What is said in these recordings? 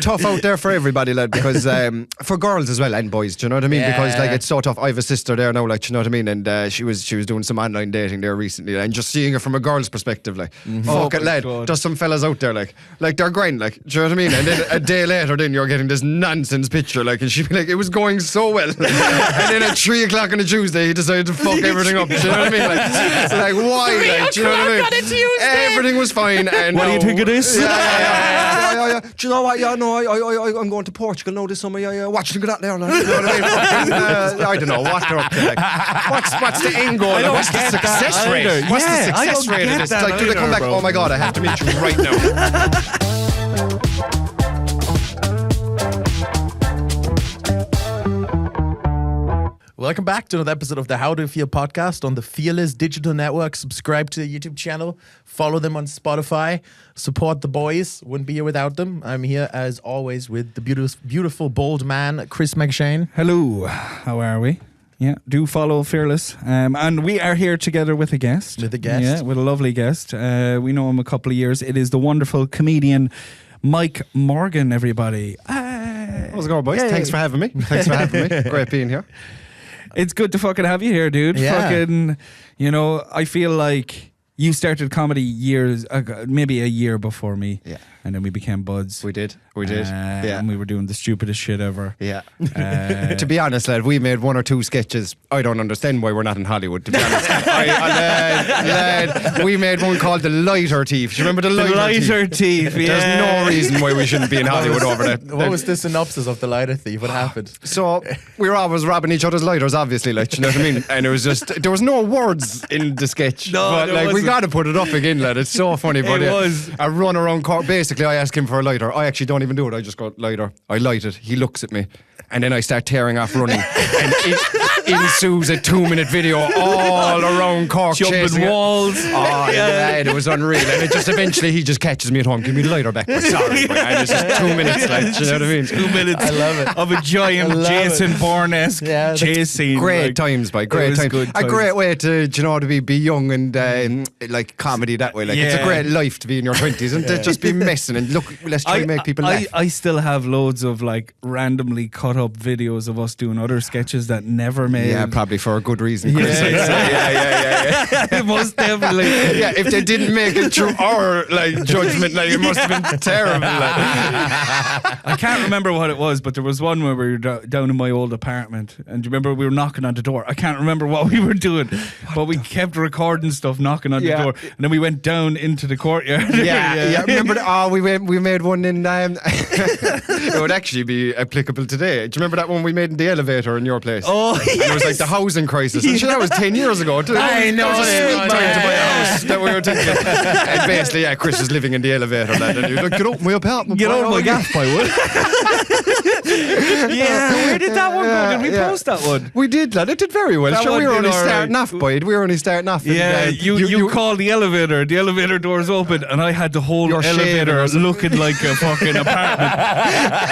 tough out there for everybody, lad, because for girls as well and boys, do you know what I mean? Yeah. Because like it's so tough. I have a sister there now, like, do you know what I mean? And she was doing some online dating there recently, and just seeing it from a girl's perspective, like, fuck it, lad. God. There's some fellas out there, like they're grind, like, do you know what I mean? And then a day later, then you're getting this nonsense picture, like, and she'd be like, it was going so well, and then at 3 o'clock on a Tuesday, he decided to fuck everything up. Do you know what I mean? Like, so like, why? Like, do you know what I mean? Everything was fine. And What do you think of this? Yeah. Do you know what? Yeah, no, I'm going to Portugal now this summer. Yeah. Watch, look at that there. Like, you know what I mean? I don't know what they're up to. Like, what's the end goal? Like, what's the success rate? either. What's the Yeah, I success don't rate of get this? that Like, do they come either, back? bro. Oh my God, I have to meet you right now. Welcome back to another episode of the How Do You Feel podcast on the Fearless Digital Network. Subscribe to the YouTube channel, follow them on Spotify, support the boys. Wouldn't be here without them. I'm here as always with the beautiful bold man, Chris McShane. Hello, how are we? Yeah, do follow Fearless. And we are here together with a guest. With a guest. Yeah, with a lovely guest. We know him a couple of years. It is the wonderful comedian Mike Morgan, everybody. How's it going, boys? Thanks for having me. Great being here. It's good to fucking have you here, dude. Yeah. Fucking, you know, I feel like you started comedy years ago, maybe a year before me. Yeah. And then we became buds. We did. Yeah. And we were doing the stupidest shit ever. Yeah. To be honest, lad, we made 1 or 2 sketches. I don't understand why we're not in Hollywood, to be honest. Lad, we made one called The Lighter Thief. Do you remember The Lighter Thief? Teeth, yeah. There's no reason why we shouldn't be in Hollywood over that. What was the synopsis of The Lighter Thief? What happened? So we were always robbing each other's lighters, obviously, like, you know what I mean? And it was just, there was no words in the sketch. No, but there like, we wasn't. got to put it up again, lad. It's so funny, but It was. I run around court. Basically, I ask him for a lighter. I actually don't even do it. I just go, lighter. I light it. He looks at me. And then I start tearing off running. And it ensues a 2-minute video all around Cork. Jumping chasing it. walls. Oh, yeah, it was unreal. And it just eventually he just catches me at home. Give me the lighter back. I'm sorry. And it's just 2 minutes, like, do you know what I mean? 2 minutes. I love it. Of a giant I love Jason it. Bourne-esque Yeah, that's chase scene. Great like, times, by it great was times. good A times. great way to, do you know, to be young and like comedy that way. Like it's a Yeah. great life to be in your 20s and to just be messing and look. Let's try and make people laugh. I still have loads of like randomly cut up videos of us doing other sketches that never made. Yeah, probably for a good reason. Chris. yeah. Most definitely. Yeah, if they didn't make it through our like judgment, like it must have been terrible. Like. I can't remember what it was, but there was one where we were down in my old apartment, and do you remember we were knocking on the door? I can't remember what we were doing, but we kept recording stuff, knocking on the Yeah. door, and then we went down into the courtyard. Yeah. Remember? We made one in. It would actually be applicable today. Do you remember that one we made in the elevator in your place? Oh, And it was like the housing crisis. And sure, that was 10 years ago. I know, That was a sweet yeah, time to buy a yeah. house that we were thinking. And basically, yeah, Chris was living in the elevator. Lad, and he was like, get up my apartment. Get boy." out of my gaff, boy, would Yeah, where did that one go? Did we Yeah. post that one? We did, lad. It did very well. That Sure, one we were did only all right. starting off, Boyd. We were only starting off. And, Yeah, you called the elevator. The elevator doors open, and I had the whole You're elevator shaving, wasn't it? looking like a fucking apartment,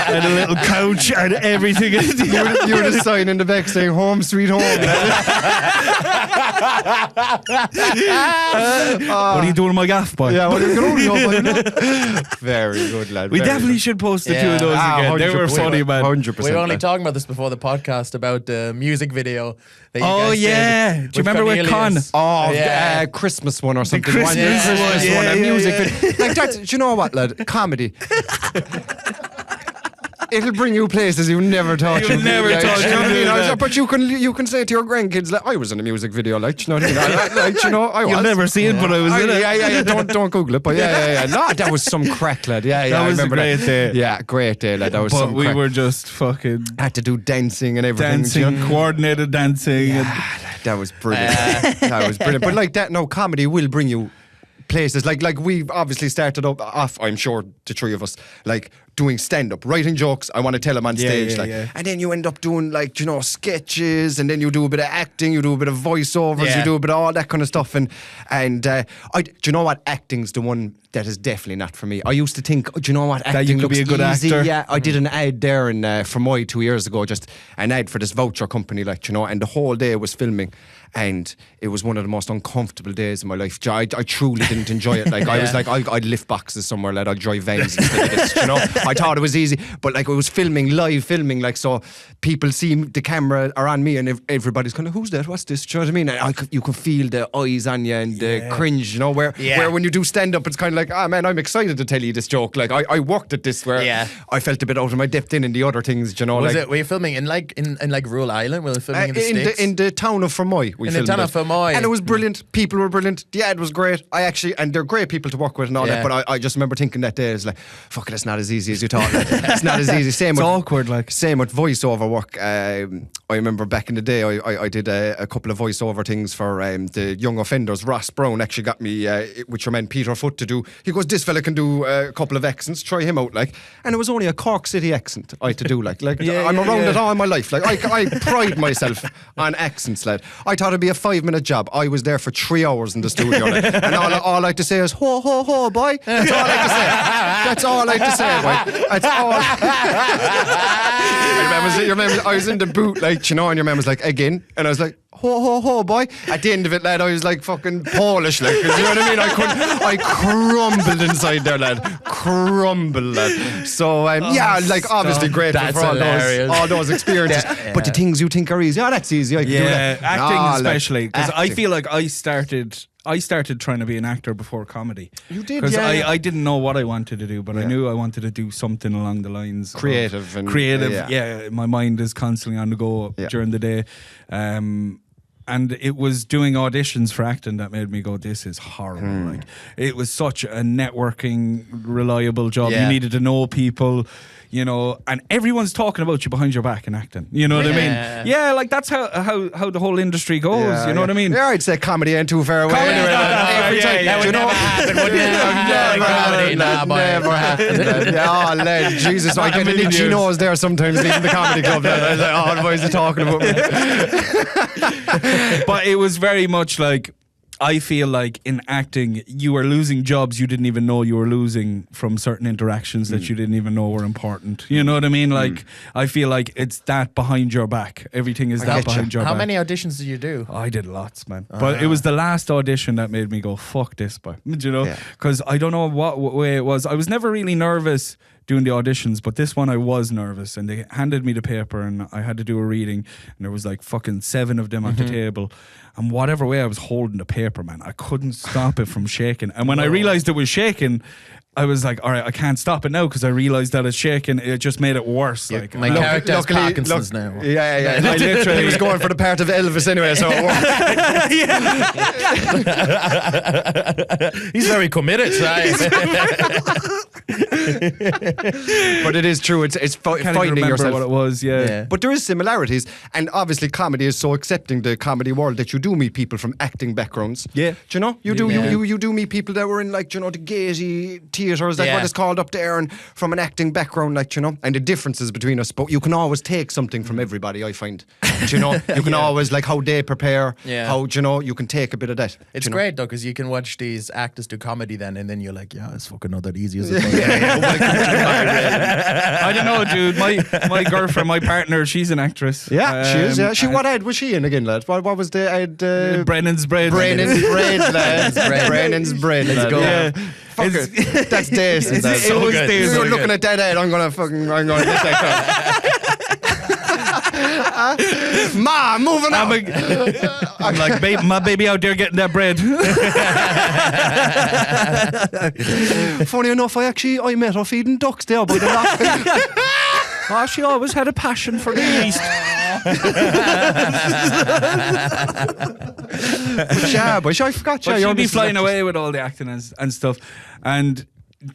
and a little couch and everything. You were the sign in the back saying "Home, Sweet Home." What are you doing in my gaff, boy? Yeah, well, very good, lad. We very definitely good. should post the two Yeah. of those again. They were 100%, funny, man. 100%. We were only lad. talking about this before the podcast about the music video that you Oh, guys yeah. did Do you remember with Con? Cornelius. Oh, Yeah. Christmas one or something. Christmas Christmas one, one, yeah, a music yeah. video. Like that. Do you know what, lad? Comedy. It'll bring you places you never thought You you'd be, never like, thought do you know what I you'd mean? do that. But you can say to your grandkids, like, I was in a music video, like, do you know what I mean? Like, you know, I was. You'll never see it, but I was in it. Yeah. Don't Google it, but yeah. No, that was some crack, lad. Yeah. That I was a remember great day. Yeah, great day, lad. That was But some we crack. were just fucking Had to do dancing and everything. dancing, you know? coordinated dancing. and That was brilliant. That was brilliant. But like that, no, comedy will bring you places. Like we've obviously started off, I'm sure, the three of us, like doing stand-up, writing jokes. I want to tell them on stage. yeah. And then you end up doing like, you know, sketches, and then you do a bit of acting, you do a bit of voiceovers, Yeah. you do a bit of all that kind of stuff. And do you know what? Acting's the one that is definitely not for me. I used to think, do you know what? Acting you could looks be a good easy. actor. Yeah, I did an ad there for Moy 2 years ago, just an ad for this voucher company, like, you know, and the whole day was filming. And it was one of the most uncomfortable days of my life. I truly didn't enjoy it. Like, I was like, I'd lift boxes somewhere, lad. I'd drive vans instead of this, you know? I thought it was easy, but like it was live filming, like so people see the camera are on me and everybody's kind of, who's that? What's this? Do you know what I mean? And you could feel the eyes on you and the cringe, you know, where when you do stand up, it's kind of like, ah man, I'm excited to tell you this joke. Like I worked at this where I felt a bit out of my depth in the other things, you know. Were you filming in like rural Ireland? Were you filming in the States? In the town of Fermoy. In the town of Fermoy. And it was brilliant. People were brilliant. The ad was great. And they're great people to work with and all that, but I just remember thinking that day, it's like, fuck it, it's not as easy as you thought. It's not as easy. It's awkward, like. Same with voiceover work. I remember back in the day, I did a couple of voiceover things for the young offenders. Ross Brown actually got me, with your man Peter Foot, to do. He goes, this fella can do a couple of accents, try him out, like. And it was only a Cork City accent I had to do, like. I'm around it all my life. Like, I pride myself on accents, lad. I thought it'd be a 5-minute job. I was there for 3 hours in the studio, like, and all I like to say is, ho, ho, ho, boy. That's all I like to say. That's all I like to say, boy. That's all. I was in the boot, like, you know, and your man was like, again. And I was like, ho, ho, ho, boy. At the end of it, lad, I was like fucking Polish, like, you know what I mean? I crumbled inside there, lad. Crumbled, lad. So, like, obviously grateful for all those experiences. But the things you think are easy, that's easy, I can do that. Acting especially. Because I feel like I started trying to be an actor before comedy. You did, because I didn't know what I wanted to do, but I knew I wanted to do something along the lines creative. My mind is constantly on the go during the day. And it was doing auditions for acting that made me go, this is horrible. Like, it was such a networking, reliable job. You needed to know people, you know, and everyone's talking about you behind your back in acting. You know what I mean? Yeah, like that's how the whole industry goes. You know what I mean? Yeah, I'd say comedy ain't too far away. That would never happen, would it? Never happened. Oh, lad, Jesus, I get an itchy nose there sometimes leaving the comedy club. I was like, oh, boys are talking about me. But it was very much like, I feel like in acting, you were losing jobs you didn't even know you were losing from certain interactions that you didn't even know were important. You know what I mean? Like, I feel like it's that behind your back. Everything is that behind your back. How many auditions did you do? I did lots, man. But it was the last audition that made me go, fuck this, boy. Do you know? Because I don't know what way it was. I was never really nervous doing the auditions, but this one I was nervous, and they handed me the paper and I had to do a reading, and there was like fucking 7 of them at the table, and whatever way I was holding the paper, man, I couldn't stop it from shaking. And when I realized it was shaking, I was like, all right, I can't stop it now, because I realized that it's shaking. It just made it worse. Like, my character has Parkinson's now. Yeah. I literally, he was going for the part of Elvis anyway, so it worked. He's very committed, right? But it is true. It's finding yourself. What it was, yeah. But there is similarities, and obviously comedy is so accepting the comedy world that you do meet people from acting backgrounds. Yeah, do you know? You do. You do meet people that were in, like, you know, the Gaiety theatres, like what it's called up there, and from an acting background, like, you know, and the differences between us. But you can always take something from everybody, I find. Do you know? You can always, like, how they prepare. How, do you know? You can take a bit of that. It's great though, because you can watch these actors do comedy then, and then you're like, yeah, it's fucking not that easy as it I don't know, dude. My girlfriend, my partner, she's an actress. Yeah, she is. Yeah, what ad was she in again, lad? What was the ad? Brennan's Bread. Brennan's Bread, lad. Brennan's Bread. Let's go. Yeah. Fuck it. That's decent. It was decent. You're looking at that ad. I'm gonna get that. Ma, moving on. I'm like, my baby out there getting that bread. Funny enough, I met her feeding ducks there by the lock. Oh, she always had a passion for the East. But I forgot. But she'd be flying away with all the acting and stuff. And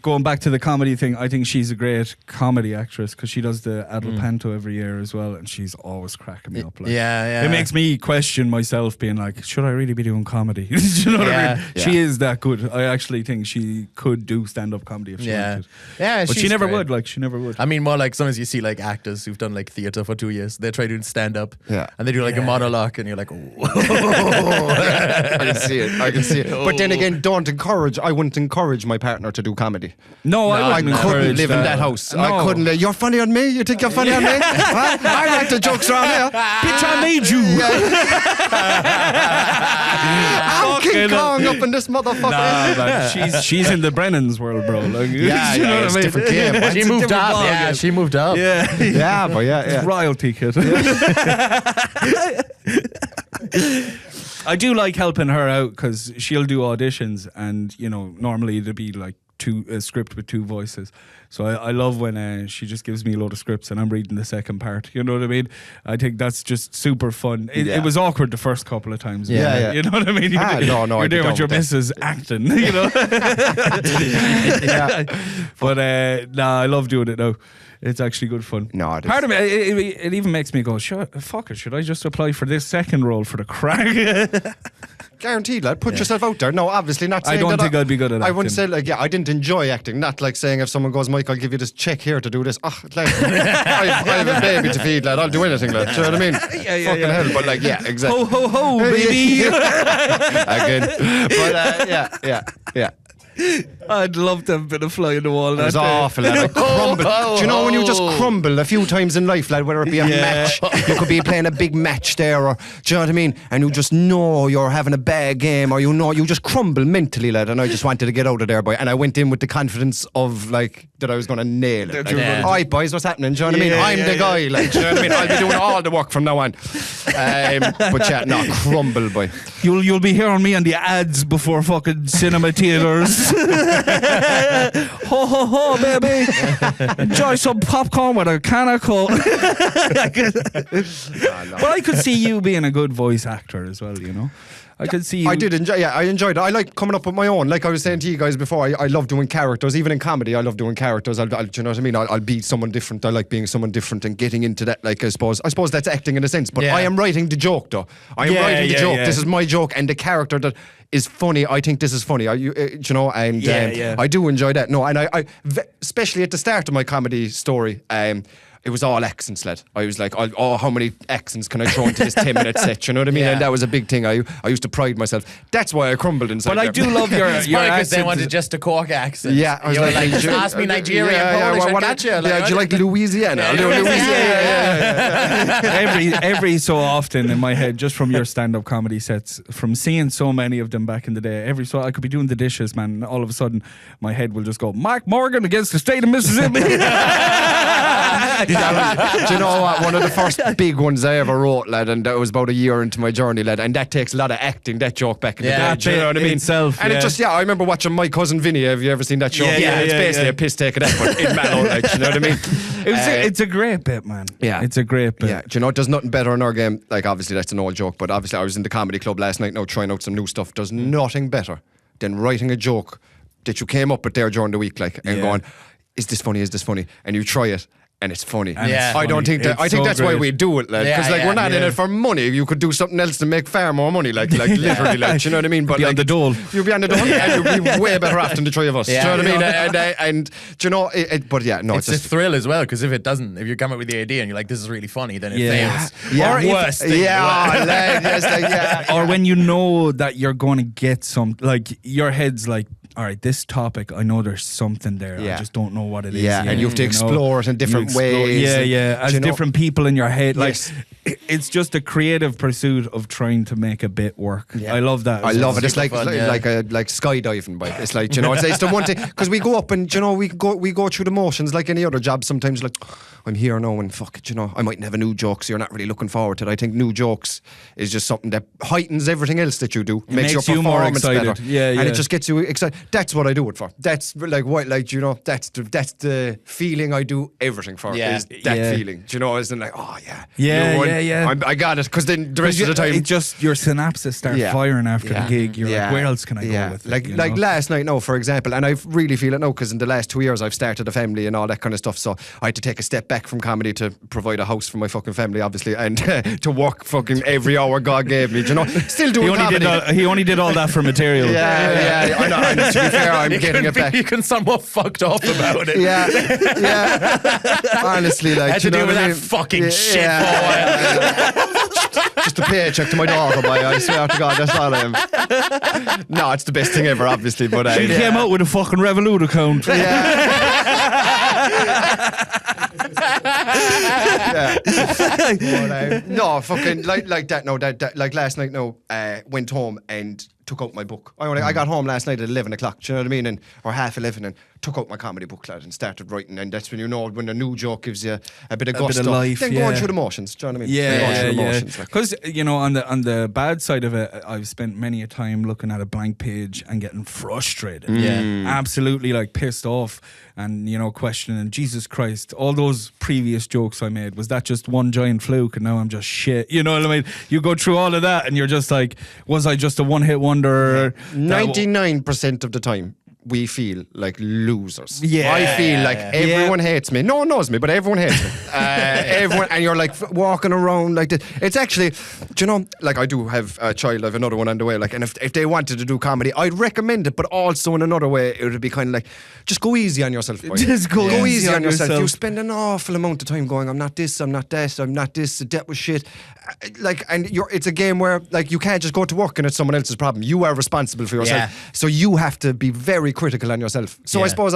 going back to the comedy thing, I think she's a great comedy actress, because she does the Adel Panto every year as well, and she's always cracking me up. Like, it makes me question myself, being like, should I really be doing comedy? Do you know what I mean? She is that good. I actually think she could do stand-up comedy if she wanted. Yeah, but she never would. Like, she never would. I mean, more like sometimes you see like actors who've done like theatre for 2 years. They try doing stand-up, and they do like a monologue, and you're like, I can see it. But then again, I wouldn't encourage my partner to do comedy. comedy. No, I I wouldn't couldn't encourage live in that house. I No. couldn't. You're funny on me? You think you're funny on me? Huh? I like the jokes around here. Bitch, I made you. I'm King Kong up in this motherfucker. Nah, man. She's in the Brennan's world, bro. Like, Yeah, you know what it's I mean? different game. Yeah, She it's a moved different up. ball Yeah, game. she moved up. Yeah. Yeah, but yeah. Royalty kid. I do like helping her out because she'll do auditions, and normally it'd be like a script with 2 voices. So I love when she just gives me a load of scripts and I'm reading the second part. You know what I mean? I think that's just super fun. It was awkward the first couple of times. Yeah. You know what I mean? No, You're I'd be there down with your with that. missus acting. You know. But nah, I love doing it now. It's actually good fun. No, it is. Part of it even makes me go, fuck it, should I just apply for this second role for the crack? Guaranteed, lad. Put yourself out there. No, obviously not I saying don't that think I'd be good at I wouldn't acting. say, I didn't enjoy acting. Not like saying if someone goes, Mike, I'll give you this check here to do this. I have a baby to feed, lad. I'll do anything, lad. Do you know what I mean? Fucking hell. But exactly. Ho, ho, ho, baby. Again. But yeah. I'd love to have been a fly in the wall. It was awful, lad. I crumbled. Do you know when you just crumble a few times in life, lad, whether it be a match, you could be playing a big match there, or, do you know what I mean? And you just know you're having a bad game, or you just crumble mentally, lad. And I just wanted to get out of there, boy. And I went in with the confidence of, that I was going to nail it. Alright, boys, what's happening? Do you know what I mean? I'm the guy, do you know what I mean? I'll be doing all the work from now on. Crumble, boy. You'll be hearing me on the ads before fucking cinema theaters. Ho ho ho, baby! Enjoy some popcorn with a can of Coke. But I could see you being a good voice actor as well. I could see you. I did enjoy. Yeah, I enjoyed it. I like coming up with my own. Like I was saying to you guys before, I love doing characters. Even in comedy, I love doing characters. Do you know what I mean? I'll be someone different. I like being someone different and getting into that. I suppose that's acting in a sense. But I am writing the joke, though. I am writing the joke. Yeah. This is my joke, and the character that is funny. I think this is funny. I do enjoy that. No, and I especially at the start of my comedy story. It was all accents, lad. I was like, how many accents can I throw into this 10-minute set? You know what I mean? Yeah. And that was a big thing. I used to pride myself. That's why I crumbled inside. But I do love your Because accent. they wanted just a Cork accent. Yeah, I was you were like, do just you- ask me Nigerian, Polish, I got you. do you like Louisiana? I'll do Louisiana. every so often in my head, just from your stand-up comedy sets, from seeing so many of them back in the day, I could be doing the dishes, man, and all of a sudden my head will just go, Mike Morgan against the state of Mississippi. Do you know what? One of the first big ones I ever wrote, lad, and that was about a year into my journey, lad, and that takes a lot of acting, that joke back in the day. Do you know what I mean? Itself, and it just, I remember watching My Cousin Vinny. Have you ever seen that show? It's basically a piss take of that, but in Mallow, do you know what I mean? It's a great bit, man. Yeah. It's a great bit. Yeah, do you know, there's nothing better in our game. Obviously, that's an old joke, but obviously, I was in the comedy club last night now trying out some new stuff. There's nothing better than writing a joke that you came up with there during the week, and going, is this funny? Is this funny? And you try it. And it's funny. And it's I don't think that. It's I think so that's why great. we do it, lad. Because we're not in it for money. You could do something else to make far more money, literally, you know what I mean? But Be on the dole. You'll be on the dole, and you'll be way better off than the three of us. Yeah. Do you know what I mean? And do you know? But yeah, no, It's it's a just. thrill as well, because if you come up with the idea and you're like, this is really funny, then it fails. Yeah. Or worse. Lad, yes, Or when you know that you're going to get some, your head's like, all right, this topic, I know there's something there. Yeah. I just don't know what it is. Yeah, and you have to explore it in different ways. Yeah. As Do you know- different people in your head. Yes. It's just a creative pursuit of trying to make a bit work. Yeah. I love that. I love it. It's super like fun, like skydiving, but it's like, it's the one thing, because we go up and we go through the motions like any other job. Sometimes I'm here now and fuck it, I mightn't have a new joke, so you're not really looking forward to it. I think new jokes is just something that heightens everything else that you do, makes your makes you more performance excited. better, Yeah, and yeah. it just gets you excited. That's what I do it for. That's that's the feeling I do everything for. Yeah. Is that Yeah. feeling? As in oh yeah, Yeah, you won. yeah. I got it, because then the rest of the time It just, your synapses start firing after the gig. You're like, where else can I go with it? Like last night now, for example, and I really feel it now, because in the last 2 years I've started a family and all that kind of stuff, so I had to take a step back from comedy to provide a house for my fucking family, obviously, and to work fucking every hour God gave me, still doing comedy. He only did all that for material. Yeah, I know, and to be fair, I'm getting it back. You can somewhat fucked up about it. Yeah. Honestly, Had to deal with that fucking shit for a while. Just a paycheck to my daughter, boy. I swear to God, that's all I am. No, it's the best thing ever, obviously, but She came out with a fucking Revolut account. No, fucking like that. No, that like last night. No, went home and took out my book. I got home last night at 11 o'clock. Do you know what I mean? And or 11:30, and took out my comedy book, lad, and started writing. And that's when you know when a new joke gives you a bit of gusto. bit of life, then going through the motions. Do you know what I mean? Yeah. Because you know, on the bad side of it, I've spent many a time looking at a blank page and getting frustrated. Absolutely, like pissed off, and you know, questioning, Jesus Christ, all those previous jokes I made, was that just one giant fluke, and now I'm just shit? You know what I mean? You go through all of that, and you're just like, was I just a one-hit wonder? 99% of the time, we feel like losers. Yeah. I feel like everyone hates me. No one knows me, but everyone hates me. Everyone, and you're like walking around like this. It's actually, do you know, like I do have a child, I have another one on the way, like, and if they wanted to do comedy, I'd recommend it, but also in another way, it would be kind of like, just go easy on yourself, boy. Just go easy on yourself. You spend an awful amount of time going, I'm not this, I'm not that, I'm not this, that was shit. Like, and it's a game where, like, you can't just go to work and it's someone else's problem. You are responsible for yourself. So you have to be very critical on yourself. So I suppose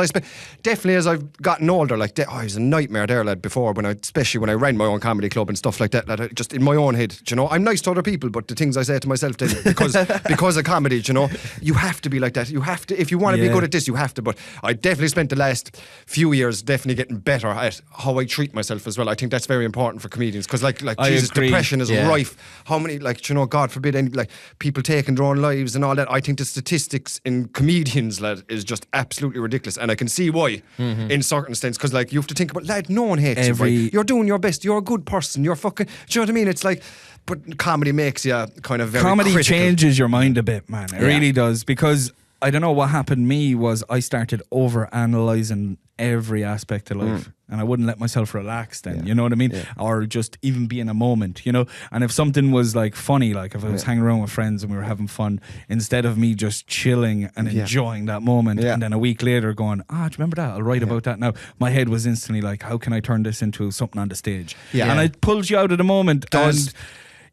definitely as I've gotten older, like, I was a nightmare there, lad, before, especially when I ran my own comedy club and stuff like that, lad, just in my own head, you know, I'm nice to other people, but the things I say to myself then, because of comedy, you know, you have to be like that. You have to, if you want to be good at this, you have to. But I definitely spent the last few years definitely getting better at how I treat myself as well. I think that's very important for comedians, because like Jesus, agree. depression is rife. How many, like, you know, God forbid, any, like, people taking their own lives and all that. I think the statistics in comedians, lad, is just absolutely ridiculous, and I can see why in certain sense, because, like, you have to think about, lad, no one hates you, right? You're doing your best, you're a good person, you're fucking, do you know what I mean? It's like, but comedy makes you kind of very comedy critical. Changes your mind a bit, man. It really does, because I don't know what happened to me was I started over analysing every aspect of life, and I wouldn't let myself relax then, you know what I mean? Or just even be in a moment, you know? And if something was like funny, like if I was hanging around with friends and we were having fun, instead of me just chilling and enjoying that moment, and then a week later going, do you remember that? I'll write about that now. My head was instantly like, how can I turn this into something on the stage? And it pulls you out of the moment.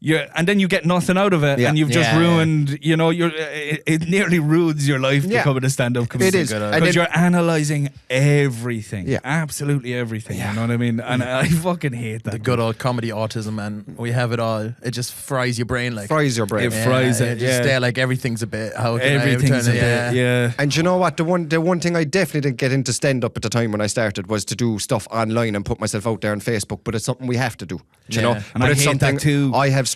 And then you get nothing out of it, and you've just ruined, you know, it nearly ruins your life becoming a stand-up comedian. It is. Because you're analysing everything. Absolutely everything. You know what I mean? And I fucking hate that. The good old comedy autism, man. We have it all. It just fries your brain. Like, fries your brain. It fries it. Just there, like, everything's a bit. Everything's a bit. And you know what? The one thing I definitely didn't get into stand-up at the time when I started was to do stuff online and put myself out there on Facebook, but it's something we have to do. Do you know? And but I it's hate something that too. I have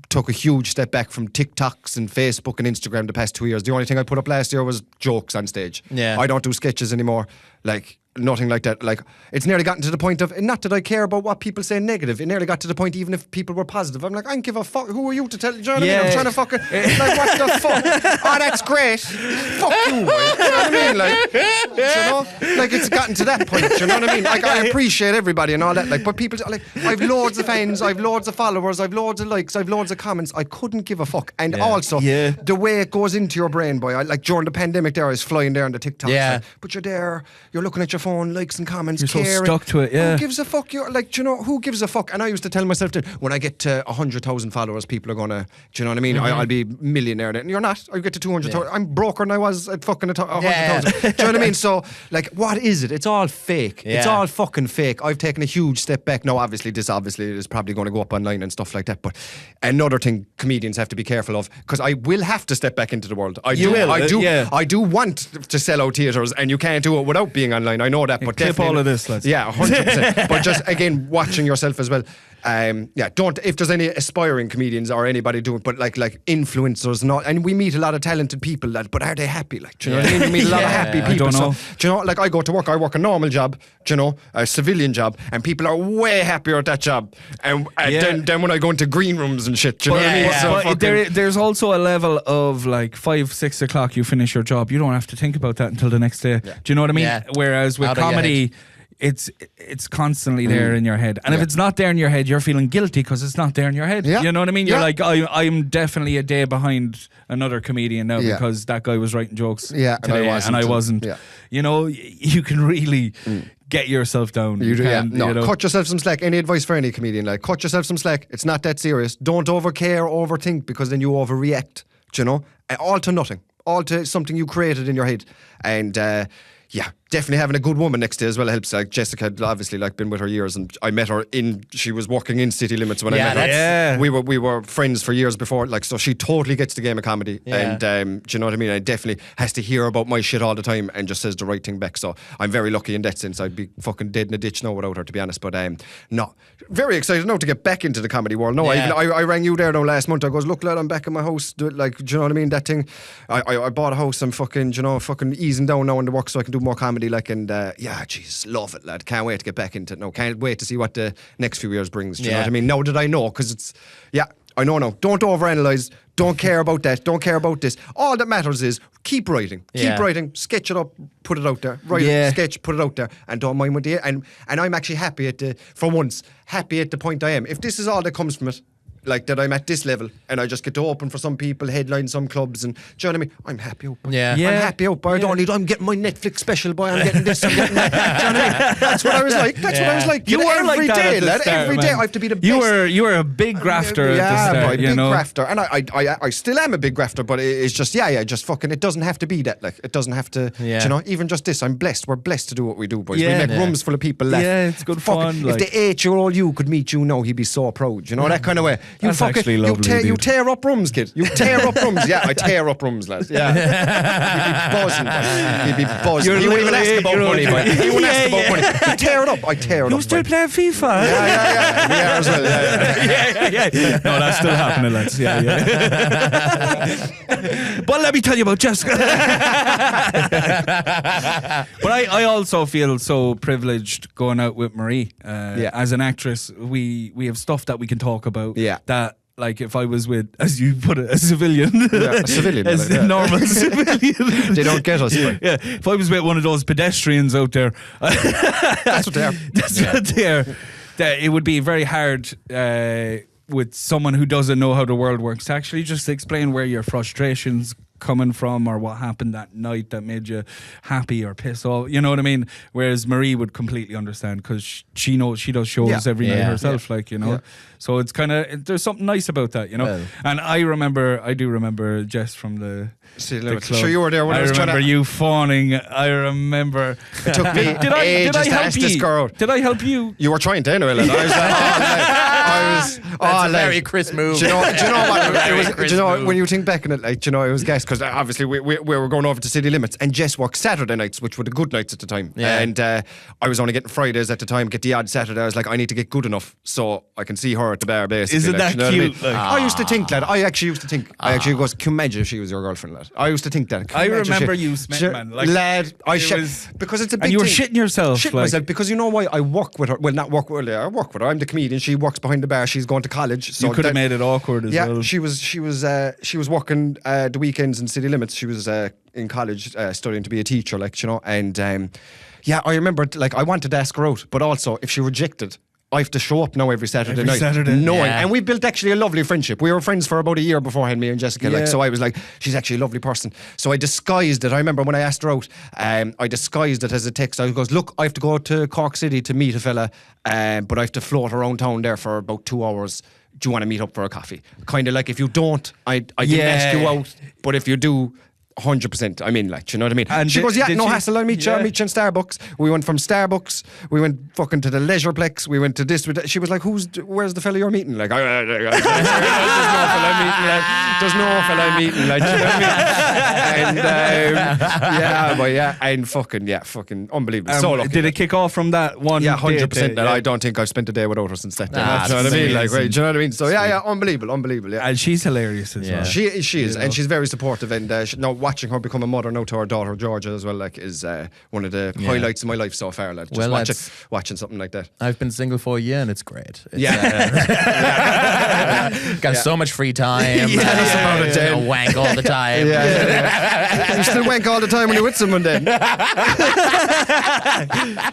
took a huge step back from TikToks and Facebook and Instagram the past 2 years. The only thing I put up last year was jokes on stage. I don't do sketches anymore. Like, nothing like that. Like, it's nearly gotten to the point of, not that I care about what people say negative, it nearly got to the point even if people were positive, I'm like, I don't give a fuck, who are you to tell, do you know what I mean? I'm trying to fucking, like, what the fuck? Oh, that's great. Fuck you, right? Do you know what I mean? Like, do you know? Like, it's gotten to that point, do you know what I mean? Like, I appreciate everybody and all that, like, but people, like, I've loads of fans, I've loads of followers, I've loads of likes, I've loads of comments, I couldn't give a fuck. And also, the way it goes into your brain, boy, like, during the pandemic there, I was flying there on the TikToks, like, but you're there, you're looking at your phone, likes and comments, you're caring. so stuck to it. Who gives a fuck? You're like, do you know, who gives a fuck? And I used to tell myself that when I get to 100,000 followers, people are gonna, do you know what I mean? I'll be millionaire. And you're not. I get to 200,000. I'm broker than I was at fucking 100,000. Do you know what I mean? So, like, what is it? It's all fake. It's all fucking fake. I've taken a huge step back. Now, obviously is probably going to go up online and stuff like that. But another thing comedians have to be careful of, because I will have to step back into the world. I do want to sell out theatres, and you can't do it without being online. I know that, but clip all of this, lads. Yeah, 100%. But just, again, watching yourself as well. Don't, if there's any aspiring comedians or anybody doing, but like influencers, and we meet a lot of talented people, but are they happy? Like, do you know what I mean? We meet a lot of happy people. I don't know. So, do you know, like, I go to work, I work a normal job, do you know, a civilian job, and people are way happier at that job. And then when I go into green rooms and shit, do you know what I mean? So but there's also a level of, like, 5-6 o'clock you finish your job, you don't have to think about that until the next day. Do you know what I mean? Whereas with comedy, it's constantly there in your head, and if it's not there in your head, you're feeling guilty because it's not there in your head. You know what I mean? You're like, I'm definitely a day behind another comedian now because that guy was writing jokes today, and I wasn't. You know, you can really get yourself down. You do, can't, No, you know. cut yourself some slack. Any advice for any comedian? Like, cut yourself some slack. It's not that serious. Don't overcare, overthink, because then you overreact. Do you know? All to nothing. All to something you created in your head. And yeah, definitely having a good woman next to you as well helps. Like Jessica had obviously like been with her years, and I met her she was working in City Limits when I met her. Yeah. We were friends for years before, like, so she totally gets the game of comedy. Yeah. And do you know what I mean? I definitely has to hear about my shit all the time and just says the right thing back. So I'm very lucky in that sense. I'd be fucking dead in a ditch now without her, to be honest. But no, very excited now to get back into the comedy world. No, Yeah. I rang you there now last month. I goes, look, lad, I'm back in my house. Do you know what I mean? That thing. I bought a house. I'm fucking, fucking easing down now in the work so I can do more comedy. Like, and yeah, jeez, love it, lad. Can't wait to get back into it now. Can't wait to see what the next few years brings. Do you know what I mean? Now that I know, because it's, yeah, I know now. Don't overanalyze. Don't care about that. Don't care about this. All that matters is keep writing. Yeah. Keep writing. Sketch it up. Put it out there. Write it, sketch, put it out there. And don't mind what and I'm actually happy for once, happy at the point I am. If this is all that comes from it, like that I'm at this level and I just get to open for some people, headline some clubs, and do you know what I mean? I'm happy out, boy. Yeah. I'm happy out, boy. I'm getting my Netflix special, boy. I'm getting this, I'm getting that. Do you know what I mean? That's what I was like. That's what I was like. You were every like that day, at the lad. start, Every man. day I have to be the best. You were a big grafter at the start, boy, you big know. grafter, and I still am a big grafter, but it's just just fucking. It doesn't have to be that. Like, it doesn't have to. Yeah. Do you know, even just this, I'm blessed. We're blessed to do what we do, boys. Yeah. We make rooms full of people laugh. Yeah, it's good Fucking, fun, like. If the 8-year-old you could meet you now, he'd be so proud. You know, that kind of way. You That's fucking actually lovely, you dude. tear up rooms, kid. You tear up rooms. Yeah, I tear up rooms, lads. Yeah. He'd be buzzing. He wouldn't even ask about money, boy. He wouldn't ask about money. You tear it up. I tear it up. You still boy. playing FIFA? Yeah. We are as well. Yeah. No, that's still happening, lads. Yeah. But let me tell you about Jessica. But I also feel so privileged going out with Marie. As an actress, we have stuff that we can talk about. Yeah. That, like, if I was with, as you put it, a civilian. A civilian. As like, a normal civilian. They don't get us. Boy. Yeah, if I was with one of those pedestrians out there, That's what they are. that's what they are. That it would be very hard with someone who doesn't know how the world works to actually just explain where your frustrations coming from or what happened that night that made you happy or piss off. You know what I mean? Whereas Marie would completely understand because she knows, she does shows every night herself, like, you know. Yeah. So it's kind of, there's something nice about that, you know. Well. And I do remember Jess from the Limits. club. Sure, you were there when I was trying remember to. you fawning. I remember. It took me Did I ages to help ask this you? girl. Did I help you? You were trying to anyway, lad. I was like, That's a very Chris move. Do you know what? Very It was, Chris do you know move. when you think back on it, like, do you know, it was gas because obviously we were going over to City Limits, and Jess worked Saturday nights, which were the good nights at the time. Yeah. And I was only getting Fridays at the time, get the odd Saturday. I was like, I need to get good enough so I can see her at the bar, basically. Isn't like, that do you know what I mean? cute? Like- I used to think, lad. I actually used to think. I actually goes, can you imagine if she was your girlfriend, lad? I used to think that. Can I you imagine remember she- you, Smith, she- man. Like, lad, I it shit was- because it's a big And you were thing. shitting yourself. Shit like, myself because you know why I work with her. Well, not work with her. I work with her. I'm the comedian. She works behind the bar. She's going to college. So you could have that- made it awkward as yeah, well. she was working the weekends in City Limits. She was in college studying to be a teacher, like, you know. And yeah, I remember, like, I wanted to ask her out, but also if she rejected, I have to show up now every Saturday Every night, Saturday. knowing. Yeah. And we built actually a lovely friendship. We were friends for about a year beforehand, me and Jessica. Yeah. Like, so I was like, she's actually a lovely person. So I disguised it. I remember when I asked her out, I disguised it as a text. I goes, look, I have to go to Cork City to meet a fella, but I have to float around town there for about 2 hours. Do you want to meet up for a coffee? Kind of like, if you don't, I didn't ask you out, but if you do, 100%. I'm in, like, do you know what I mean? And she goes, yeah, did no she- hassle. I'll meet you. I'll meet you in Starbucks. We went from Starbucks. We went fucking to the Leisureplex. We went to this. She was like, where's the fella you're meeting? Like, there's no fella I'm meeting. Like, there's no fella I'm meeting. Like, do you know what I mean? And yeah, but yeah, and fucking unbelievable. So lucky. did it kick off from that one? Yeah, 100%. date? That I don't think I've spent a day without her since that day. Ah, Do you know what I mean? Like, amazing. right, do you know what I mean? So yeah, unbelievable. Yeah. And she's hilarious as Yeah. well. She is, and she's very supportive. And now watching her become a mother now to her daughter Georgia as well, like, is one of the highlights of my life so far. Like, just Well, that's- watching something like that. I've been single for a year and it's great. It's, Yeah, got so much free time. that's about it, you know, Dan. wank all the time. You still wank all the time when you're with someone, then.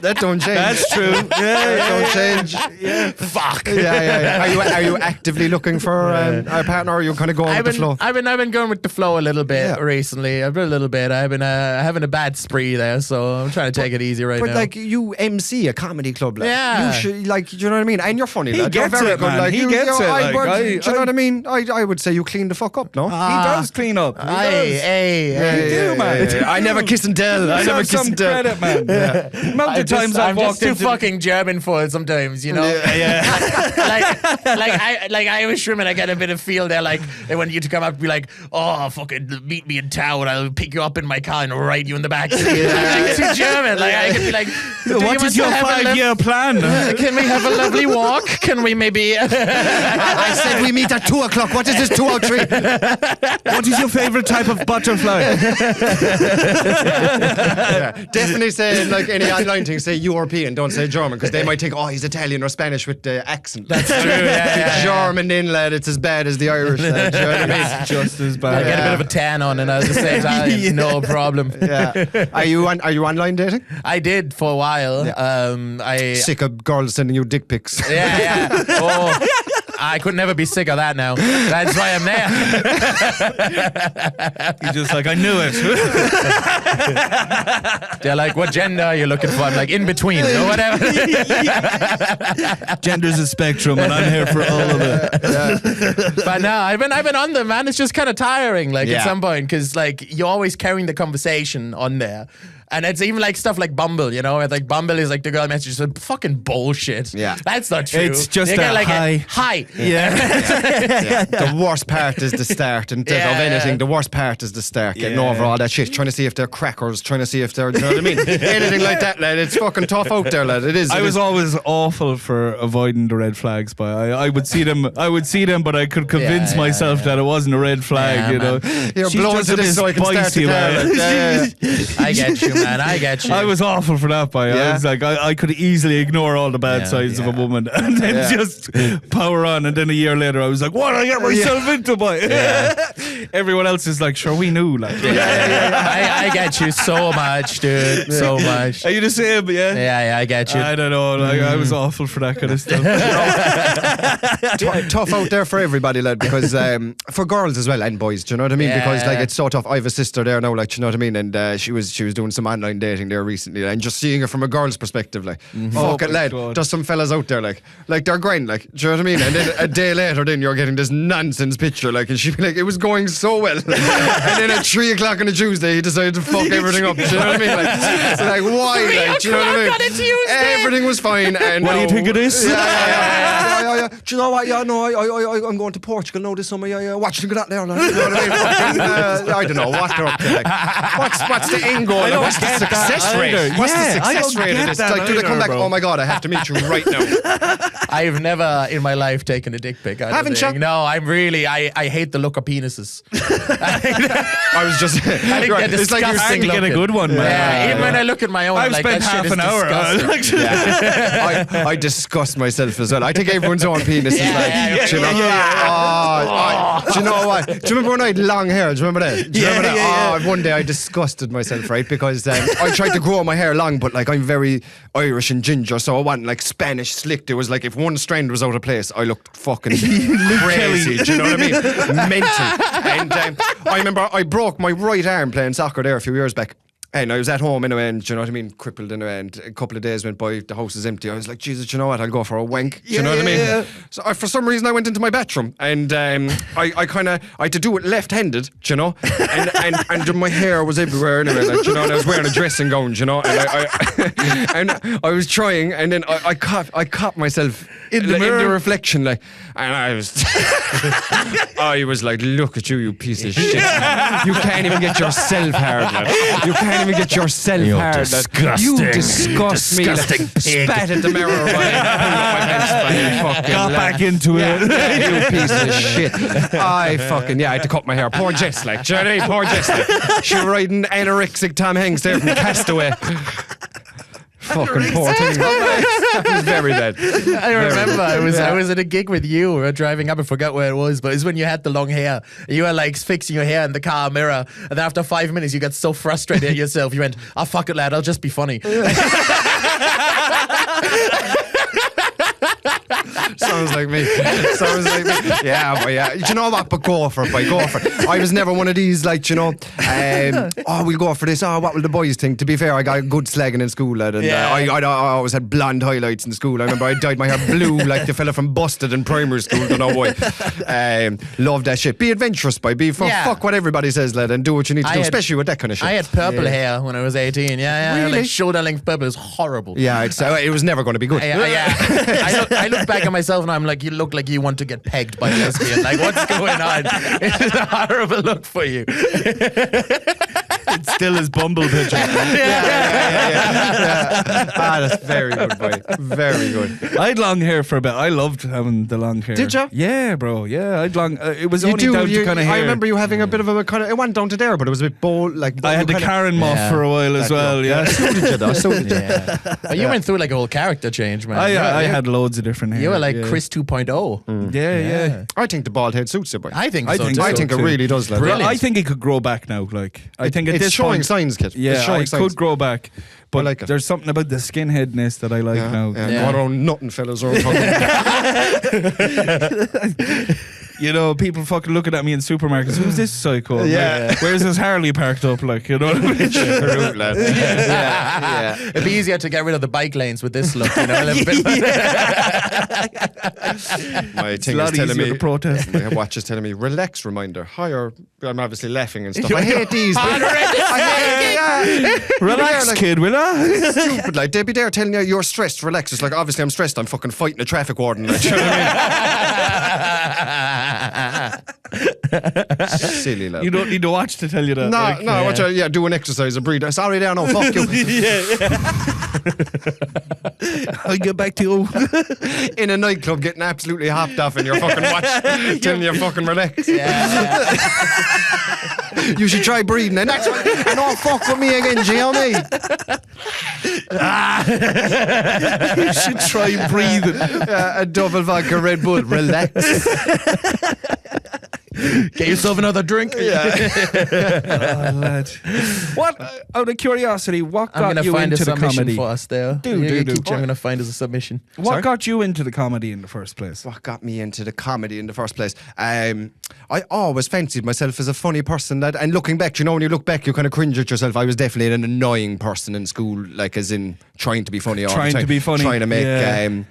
That don't change. That's true. That don't change. Fuck. Yeah. Are you actively looking for a partner, or are you kind of going with the flow? I've been going with the flow a little bit Yeah. recently. recently. I've been a little bit. I've been having a bad spree there, so I'm trying to take it easy right But now. like you MC a comedy club, like Yeah. you should, like, do you know what I mean? And you're funny, He lad. You're gets very it, good, man. like He you, gets you're- it, I like, would- I- do you know what I mean? I would say you clean the fuck up, no? He does clean up. He does. Hey. do, man. I never kiss and tell. I never Have kiss some and tell. credit, man. The amount of times I've I'm just walked too into fucking German for it sometimes, you know. like Irish women, I get a bit of feel there. Like they want you to come up and be like, "Oh, fucking meet me in town. I'll pick you up in my car and ride you in the back." Like, too German. Like I can be like, what is your 5-year plan? Can we have a lovely walk? Can we maybe? I said we meet at 2:00. What is this 2:03? What is your favorite type of butterfly? Definitely say like any online thing, say European, don't say German, because they might think, oh, he's Italian or Spanish with the accent. That's true, yeah. German in, lad, it's as bad as the Irish, lad. Do you know what I mean? It's just as I bad. get a bit of a tan on, and at the same time, no problem. Yeah. Are you online dating? I did for a while. Sick of girls sending you dick pics. Yeah. Oh, I could never be sick of that now. That's why I'm there. He's just like, I knew it. They're like, what gender are you looking for? I'm like, in between, or whatever. Gender's a spectrum, and I'm here for all of it. But no, I've been on them, man. It's just kind of tiring, like Yeah. at some point, because like you're always carrying the conversation on there. And it's even like stuff like Bumble, you know, where like Bumble is like the girl messages with fucking bullshit. Yeah. That's not true. It's just You get a like hi. hi. Yeah. The worst part is the start, and of Yeah. anything, the worst part is the start, getting Yeah. over all that shit, trying to see if they're crackers, trying to see if they're, you know what I mean? Anything like that, lad, it's fucking tough out there, lad. It is. I it was is. always awful for avoiding the red flags, but I would see them. But I could convince Yeah, myself that it wasn't a red flag. Yeah, you know, You're She's blowing just to a bit this so I can start spicy, the car, man. lad. Yeah. I get you, man. I get you. I was awful for that, boy. Yeah. I was like, I could easily ignore all the bad Yeah, sides of a yeah. woman and then Yeah. just power on. And then a year later, I was like, what did I get myself into, boy? Everyone else is like, sure, we knew. Like, I get you so much, dude. So much. Are you the same? Yeah. Yeah, I get you. I don't know. Like, I was awful for that kind of stuff. Tough out there for everybody, lad, because for girls as well and boys, do you know what I mean? Yeah. Because like it's so tough. I have a sister there now, like, do you know what I mean? And she was doing some online dating there recently, and just seeing it from a girl's perspective, like, fuck it, Oh my lad. God. There's some fellas out there, like they're grind, like, do you know what I mean? And then a day later, then you're getting this nonsense picture, like, and she'd be like, it was going so well, and then at 3:00 on a Tuesday, he decided to fuck everything up. Do you know what I mean? Like, it's like why? Like, do you know what I 3:00 mean? on a Tuesday. Everything was fine. And What do you now- think of this? Yeah. Do you know what? Yeah, no, I'm going to Portugal now this summer. Yeah. Watching that there. Like, you know what I mean? Fucking, I don't know what they're up to. Like, what's the end goal? Like, what's the get that success rate? either. What's the Yeah, I success don't rate of get this? that Like, do they come either, back? bro. Oh my god, I have to meet you right now. I've never in my life taken a dick pic. Haven't you? No, I'm really. I hate the look of penises. I was just. I think they're it's like you're disgusting to get a looking. good one, man. Yeah, even when I look at my own, I've like spent that shit half is an hour. disgusting. I disgust myself as well. I think everyone's own penis is Yeah, like, yeah, do you know? Do you know what? Do you remember when I had long hair? Do you remember that? Do you remember that? One day I disgusted myself, right? Because I tried to grow my hair long, but like I'm very Irish and ginger, so I want like Spanish slicked. It was like if one strand was out of place, I looked fucking crazy. Do you know what I mean? Mental. And I remember I broke my right arm playing soccer there a few years back. And I was at home anyway, and do you know what I mean? Crippled anyway, and a couple of days went by, the house is empty. I was like, Jesus, do you know what? I'll go for a wank. Do you know what I mean? So for some reason, I went into my bathroom, and I had to do it left-handed, do you know? And my hair was everywhere anyway, like, do you know, and I was wearing a dressing gown, do you know? And and I was trying, and then I caught myself In the mirror? reflection, like, and I was like, look at you piece of shit. You can't even get yourself hard, lad. You can't even get yourself hard, lad. disgusting. You disgust me, like, Disgusting pig. spat at the mirror, pulled up my pants, fucking Got lad. back into it. You piece of shit. I had to cut my hair. Poor Jess, like, do you know what I mean? Poor Jess, like. She riding anorexic Tom Hanks there from Castaway. Fucking poor thing. That was very bad. I remember I was at a gig with you. We were driving up. I forgot where it was, but it was when you had the long hair. You were like fixing your hair in the car mirror, and then after 5 minutes, you got so frustrated at yourself. You went, "Oh fuck it, lad. I'll just be funny." Sounds Sounds like me. Yeah, but yeah. Do you know what? But go for it, boy. Go for it. I was never one of these, like, you know, we'll go for this. Oh, what will the boys think? To be fair, I got good slagging in school, lad. And I always had blonde highlights in school. I remember I dyed my hair blue like the fella from Busted in primary school. Don't know why. Love that shit. Be adventurous, boy. Fuck what everybody says, lad, and do what you need to do, especially with that kind of shit. I had purple hair when I was 18. Yeah. Really? Like shoulder length purple is horrible. Yeah, it was never going to be good. I look back at myself and I'm like, you look like you want to get pegged by a lesbian. Like, what's going on? It's a horrible look for you. It's still his Bumble picture. That's very good, boy. Very good. I had long hair for a bit. I loved having the long hair. Did you? Yeah, bro. Yeah, I'd long. It was only down to kind of hair. I remember you having a bit of a kind of. It went down to there, but it was a bit bold. Like I had the Karen moth for a while as well. Yeah. So did you, though? So did you. But you went through like a whole character change, man. I had loads of different hair. You were like Chris 2.0. Yeah. I think the bald head suits you, boy. I think I so think too. I think it really does. Like, I think it could grow back now. Like I think at it's this showing point, signs, kid. yeah, it's showing it signs. could grow back. But like it. there's something about the skinheadness that I like now. Going around nutting fellas around. You know, people fucking looking at me in supermarkets. Who's this psycho? Yeah. Like, where's his Harley parked up? Like, you know what I mean? True, lad. Yeah. It'd be easier to get rid of the bike lanes with this look, you know, a little bit. My It's a thing lot is telling easier me. to protest. My watch is telling me relax reminder. Higher. I'm obviously laughing and stuff. I hate these. Relax, kid, will I? Stupid. Like they'd be there telling you you're stressed. Relax. It's like obviously I'm stressed. I'm fucking fighting a traffic warden. Like, you know what I mean? Silly lad. You don't need to watch to tell you that. No, watch out. Yeah, do an exercise and breathe. Sorry there, no, fuck you. I'll get back to you. In a nightclub getting absolutely hopped off in your fucking watch, telling you fucking relax. You should try breathing and that's what, and don't fuck with me again, do you know me? You should try breathing. A double vodka Red Bull, relax. Get yourself another drink. Oh, lad. What, out of curiosity, what I'm got going to you find a into the submission comedy? for us there. Do. I'm going to find us a submission. What got you into the comedy in the first place? What got me into the comedy in the first place? I always fancied myself as a funny person, lad. And looking back, you know, when you look back, you kind of cringe at yourself. I was definitely an annoying person in school, like as in trying to be funny all the time. Trying to be funny. Trying to make, yeah.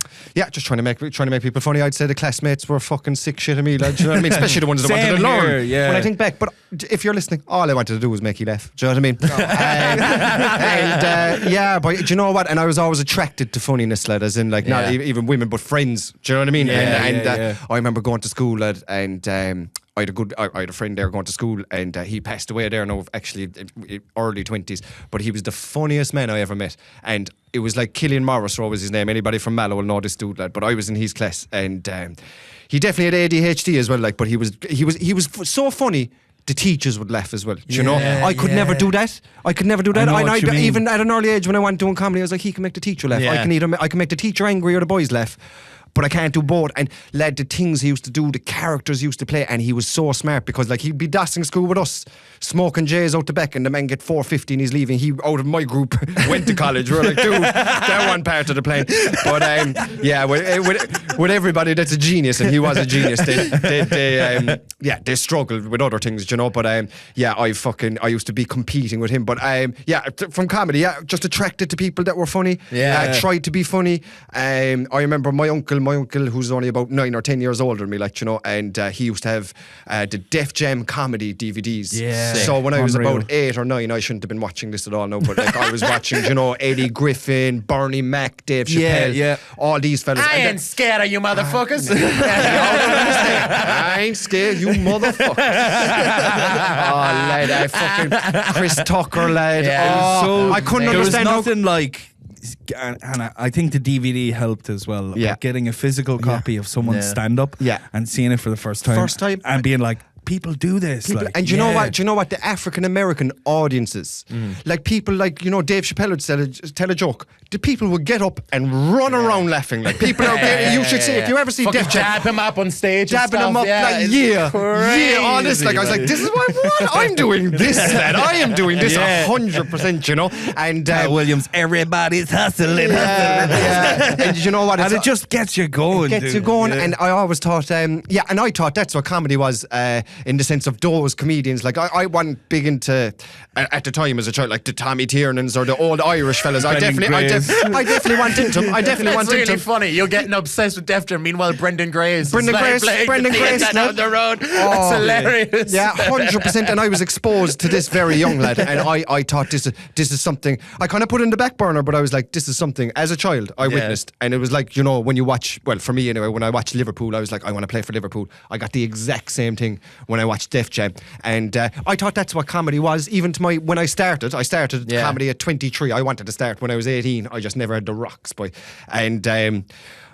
just trying to make people funny. I'd say the classmates were fucking sick shit of me, lad. Do you know what I mean? Especially the ones that wanted to learn. Here, yeah. When I think back, but if you're listening, all I wanted to do was make you laugh. Do you know what I mean? But do you know what? And I was always attracted to funniness, lad, as in like not even women, but friends. Do you know what I mean? Yeah. I remember going to school, lad, and I had a friend there going to school, and he passed away there now, actually early 20s, but he was the funniest man I ever met. And it was like Killian Morris was his name. Anybody from Mallow will know this dude, lad. But I was in his class, and he definitely had ADHD as well, like, but he was so funny. The teachers would laugh as well. Do you know? I could never do that. I know what you mean. Even at an early age when I went doing comedy, I was like, he can make the teacher laugh. I can make the teacher angry or the boys laugh. But I can't do both. And lad, the things he used to do, the characters he used to play, and he was so smart because like he'd be dossing school with us, smoking J's out the back, and the man get 4.50 and he's leaving. He out of my group went to college. We're like, dude, that one part of the plan. But with everybody that's a genius, and he was a genius. They struggled with other things, you know. But I used to be competing with him. But from comedy, just attracted to people that were funny. Tried to be funny. I remember my uncle who's only about 9 or 10 years older than me, like, you know, and he used to have the Def Jam comedy DVDs. Yeah. So when I was Unreal. about 8 or 9, I shouldn't have been watching this at all now, but like I was watching, you know, Eddie Griffin, Bernie Mac, Dave Chappelle, all these fellas. I ain't scared of you motherfuckers. I ain't scared, you motherfuckers. Lad, I fucking Chris Tucker, lad. I couldn't understand There was nothing like, and I think the DVD helped as well. Yeah. Like getting a physical copy of someone's stand-up Yeah. and seeing it for the first time. First time. And being like, people do this. Like, And do you know what? Do you know what? The African American audiences, like people like, you know, Dave Chappelle would tell a joke. The people would get up and run around laughing. Like people are getting, you should see, if you ever see Fucking Def Jam, jab him up on stage. dabbing him up like, all this. Like I was like, this is what I'm doing this, lad. I am doing this 100%, you know. And Williams, everybody's hustling. yeah. And you know what? And it just gets you going. Gets you going, and I always thought, and I thought that's what comedy was, in the sense of those comedians. Like I wasn't big into at the time as a child, like the Tommy Tiernans or the old Irish fellas. I definitely wanted them. I definitely That's wanted really them. funny. You're getting obsessed with Def Jam. Meanwhile, Brendan Grace. Brendan Grace down the road. That's hilarious. Yeah, 100%. And I was exposed to this very young lad, and I thought this is something I kind of put in the back burner, but I was like, this is something as a child I witnessed, and it was like, you know, when you watch, well, for me anyway, when I watched Liverpool, I was like, I want to play for Liverpool. I got the exact same thing when I watched Def Jam, and I thought that's what comedy was. Even to when I started comedy at 23. I wanted to start when I was 18. I just never had the rocks, boy, and.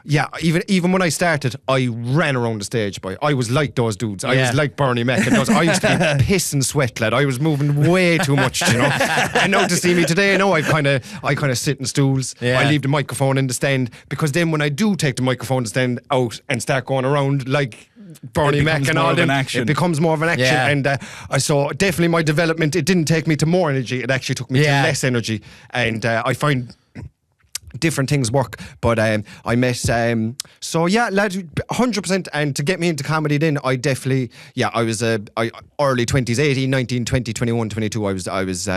Even when I started, I ran around the stage, boy. I was like those dudes. I was like Bernie Mac and those. I used to be piss and sweat, lad. I was moving way too much, you know. And now to see me today, I kind of sit in stools. Yeah. I leave the microphone in the stand, because then when I do take the microphone stand out and start going around like Bernie Mac and all them, it becomes more of an action. Yeah. And I saw definitely my development. It didn't take me to more energy. It actually took me to less energy. And I find different things work, but I met lad, 100%. And to get me into comedy then, I definitely I was early 20s, 18, 19, 20, 21, 22. I was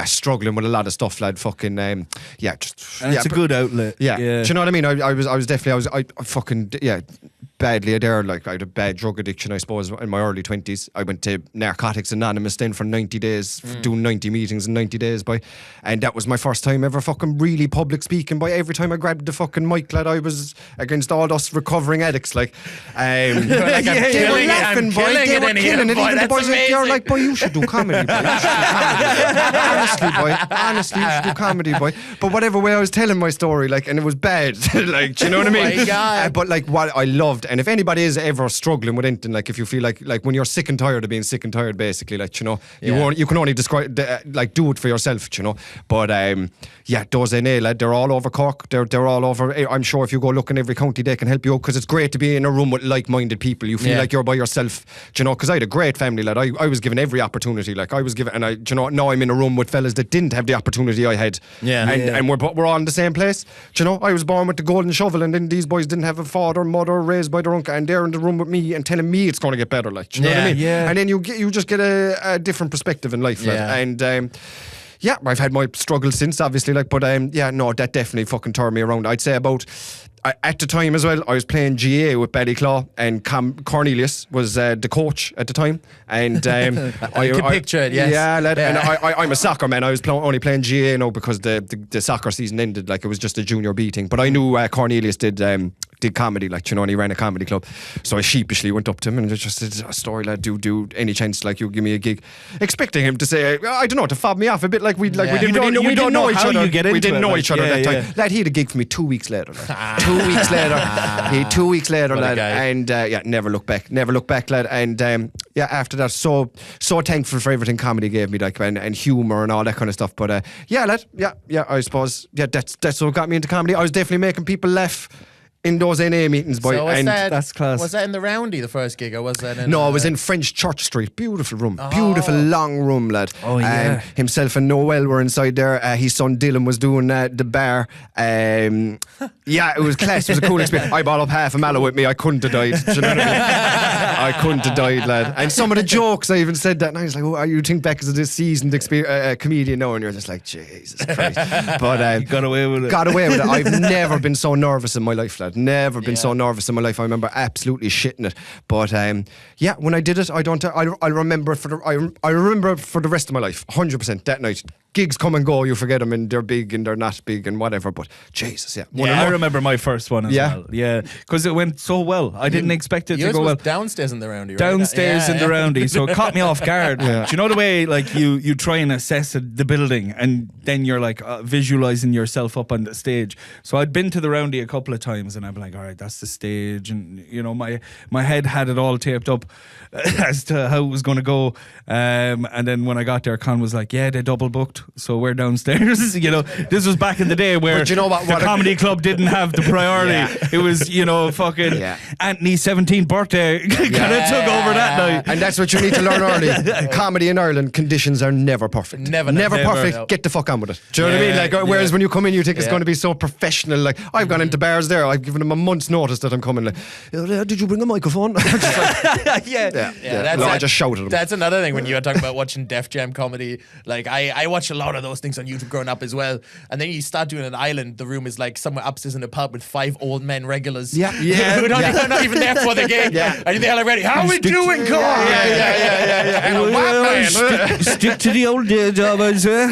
struggling with a lot of stuff, lad. Fucking it's a good outlet. Do you know what I mean? I fucking badly there. Like I had a bad drug addiction, I suppose, in my early 20s. I went to Narcotics Anonymous then for 90 days, doing 90 meetings in 90 days, boy. And that was my first time ever fucking really public speaking, boy. Every time I grabbed the fucking mic, lad, I was against all us recovering addicts, like. They were laughing, boy. They were killing it. Even the boys, they were like, boy, you should do comedy, boy. Honestly, you should do comedy, boy. But whatever way I was telling my story, like, and it was bad, like, do you know what I mean? Oh my God. But like, what I loved, and if anybody is ever struggling with anything, like, if you feel like when you're sick and tired of being sick and tired, basically, like, you know, you can only describe, do it for yourself, you know. But those NA, lad, they're all over Cork. They're all over. I'm sure if you go look in every county, they can help you out, because it's great to be in a room with like-minded people. You feel like you're by yourself, do you know? Because I had a great family, lad. I was given every opportunity. Like I was given, and do you know, now I'm in a room with fellas that didn't have the opportunity I had. And we're all in the same place. Do you know? I was born with the golden shovel, and then these boys didn't have a father, mother, raised by their uncle, and they're in the room with me and telling me it's going to get better. Like, do you know what I mean? Yeah. And then you just get a different perspective in life, lad. And I've had my struggles since, obviously, like, but that definitely fucking turned me around. I'd say about at the time as well, I was playing GA with Ballyclaw, and Cornelius was the coach at the time, and I can picture it. Yes. Yeah, lad, and I'm a soccer man. I was only playing GA now because the soccer season ended. Like, it was just a junior B thing, but I knew Cornelius did comedy, like, you know, and he ran a comedy club. So I sheepishly went up to him and just said, a story, lad, do any chance, like, you give me a gig, expecting him to say, I don't know, to fob me off a bit, like we didn't know each other. We didn't know each other at that time. Lad, he had a gig for me 2 weeks later. Lad. 2 weeks later. He had 2 weeks later, lad. And never look back, lad. And after that, so thankful for everything comedy gave me, like, and humour and all that kind of stuff. But lad, I suppose, that's what got me into comedy. I was definitely making people laugh in those NA meetings, boy. So that's class. Was that in the Roundy, the first gig, or was that in... No, it was in French Church Street. Beautiful room. Beautiful long room, lad. Oh, yeah. Himself and Noel were inside there. His son Dylan was doing the bar. It was class. It was a cool experience. I bought up half a mallow with me. I couldn't have died. Do you know what I mean? I couldn't have died, lad. And some of the jokes, I even said that, and I was like, you think back as a seasoned comedian now, and you're just like, Jesus Christ. But you got away with it. I've never been so nervous in my life, lad. Never been so nervous in my life. I remember absolutely shitting it. But when I did it, I'll remember it for the rest of my life. 100% that night. gigs come and go. You forget them, and they're big and they're not big and whatever. But Jesus, yeah. I remember my first one as Yeah. well. Yeah, because it went so well. I didn't expect it to Yours go was well. downstairs in the roundy, right? Downstairs in the Yeah. roundy, so it caught me off guard. Yeah. Do you know the way like you try and assess the building, and then you're like visualizing yourself up on the stage. So I'd been to the roundy a couple of times, and I'd be like, all right, that's the stage, and you know my head had it all taped up as to how it was going to go. And then when I got there, Con was like, yeah, they double booked, so we're downstairs. You know, this was back in the day where But you know what the a- comedy club didn't have the priority. Yeah. It was, you know, fucking Yeah. Anthony's 17th birthday kind of took over that night. And that's what you need to learn early. Comedy in Ireland, conditions are never perfect. Never perfect. no. Get the fuck on with it. Do you know what I mean? Yeah, Like, whereas yeah. when you come in, you think it's Yeah. going to be so professional. Like, I've gone into bars there. I've given them a month's notice that I'm coming. Like, did you bring a microphone? Just like, Yeah. That's No, I it. just shouted at them. That's another thing when you were talking about watching Def Jam comedy. Like I watch a lot of those things on YouTube growing up as well. And then you start doing an island, the room is like somewhere upstairs in a pub with 5 old men regulars. Yeah. Who don't Yeah. they're not even there for the game. Yeah. And they're like ready. How we doing, Cole? Stick to the old day job, I'd say.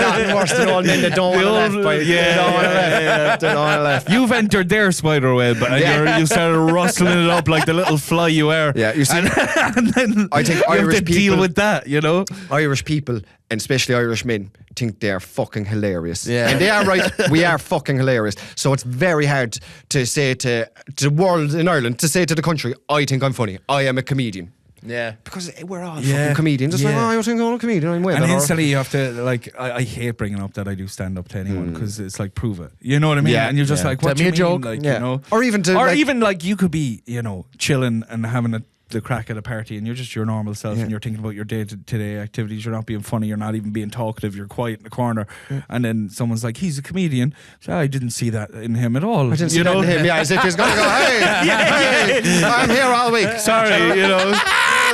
Nothing worse than old men that don't want to old- left. Boy. yeah, They don't want to left. They don't want to left. You've entered their spider web, and you started rustling it up like the little fly you are. Yeah, you see, And then I think you have Irish to deal people- with that, you know? Irish people, and especially Irish men, think they're fucking hilarious. Yeah. And they are right. We are fucking hilarious. So it's very hard to say to the world in Ireland, to say to the country, I think I'm funny. I am a comedian. Yeah. Because we're all Yeah. fucking comedians. It's like, Yeah. oh, you think I'm a comedian? I'm well. And or- instantly you have to, like, I hate bringing up that I do stand up to anyone because it's like, prove it. You know what I mean? Yeah. And you're just Yeah. like, what Tell do me you a mean? joke. Like, Yeah. you know? Or even to, Or like- even like you could be, you know, chilling and having the crack at a party and you're just your normal self and you're thinking about your day-to-day activities. You're not being funny. You're not even being talkative. You're quiet in the corner. And then someone's like, he's a comedian. So I didn't see that in him at all. I didn't see you that know? in him. Yeah, as if he's going to go, hey, hey, I'm here all week. Sorry, you know.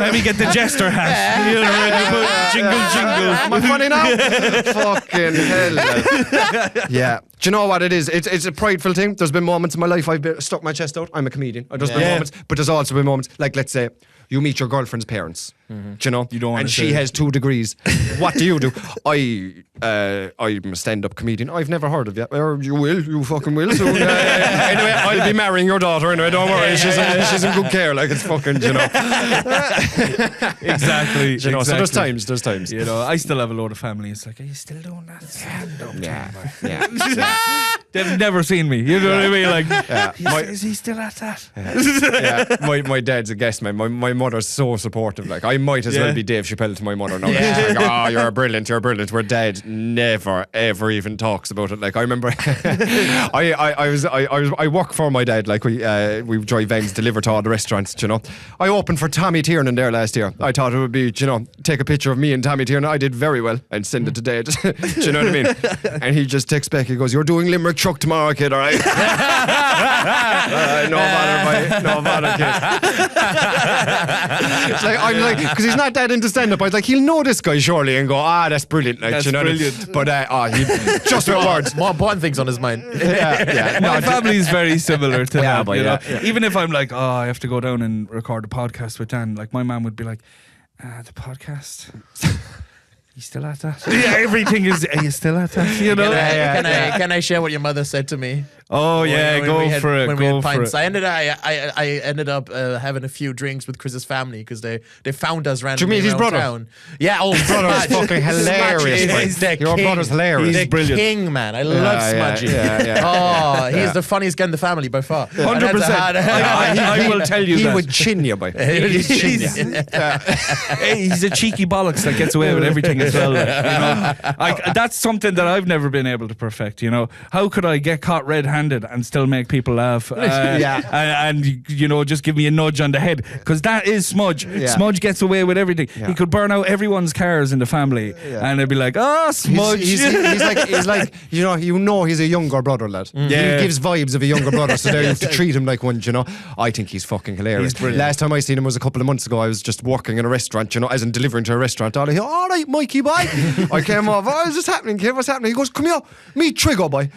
Let me get the jester hat. You know, ready to put jingle. Am I funny now? Fucking hell. Like. Yeah. Do you know what it is? It's a prideful thing. There's been moments in my life I've stuck my chest out. I'm a comedian. There's been moments, but there's also been moments, like let's say, you meet your girlfriend's parents. Do you know? You don't wanna and say she it. has 2 degrees. What do? I'm a stand-up comedian. I've never heard of you. Or you will. You fucking will. So, anyway, I'll be marrying your daughter. Anyway, don't worry. She's in good care. Like it's fucking, you know. Exactly. You know. So there's exactly. times. You know, I still have a load of family. It's like, are you still doing that stand-up? Yeah. They've never seen me. You know what I mean? Like, Yeah. is he still at that? Yeah, my dad's a guest man. My mother's so supportive. Like I might as well be Dave Chappelle to my mother now. Yeah. She's like, oh, you're brilliant. Where dad never ever even talks about it. Like I remember, I work for my dad. Like we drive vans, deliver to all the restaurants. You know, I opened for Tommy Tiernan there last year. I thought it would be, you know, take a picture of me and Tommy Tiernan. I did very well and send it to dad. Do you know what I mean? And he just texts back. He goes, "You're doing Limerick Truck tomorrow, kid. All right." No bother, kid. It's like, I'm like, because he's not that into stand-up. I was like, he'll know this guy surely and go, that's brilliant. Like, That's you know brilliant. But he just with words. More important things on his mind. Yeah. My family is very similar to Yeah, that. but You know? yeah. Even if I'm like, I have to go down and record a podcast with Dan, like my mom would be like, the podcast. You still at that? Yeah, everything is. Are you still at that? You know. Can I share what your mother said to me? Oh yeah, When go we had- for it. When we Go had for pints, it. I ended up having a few drinks with Chris's family because they found us randomly meet his around brother? town. Yeah, brother's fucking hilarious, man. He's the Your king. brother's hilarious. He's He's the brilliant. king, man. I love Smudgy. Yeah. Oh, he's the funniest guy in the family by far. 100%. I will tell you He that. would chin you, boy. He's a cheeky bollocks that gets away with everything as well. Like, you know, that's something that I've never been able to perfect. You know, how could I get caught red-handed and still make people laugh? And you know, just give me a nudge on the head because that is Smudge. Yeah. Smudge gets away with everything. Yeah. He could burn out everyone's cars in the family, and they'd be like, Smudge. He's like you know he's a younger brother, lad. Yeah. He gives vibes of a younger brother, so there you have to treat him like one, you know. I think he's fucking hilarious. He's brilliant. Last time I seen him was a couple of months ago. I was just working in a restaurant, you know, as in delivering to a restaurant. All right, Mikey boy. I came over. What's happening, kid? What's happening? He goes, come here, meet Trigger boy.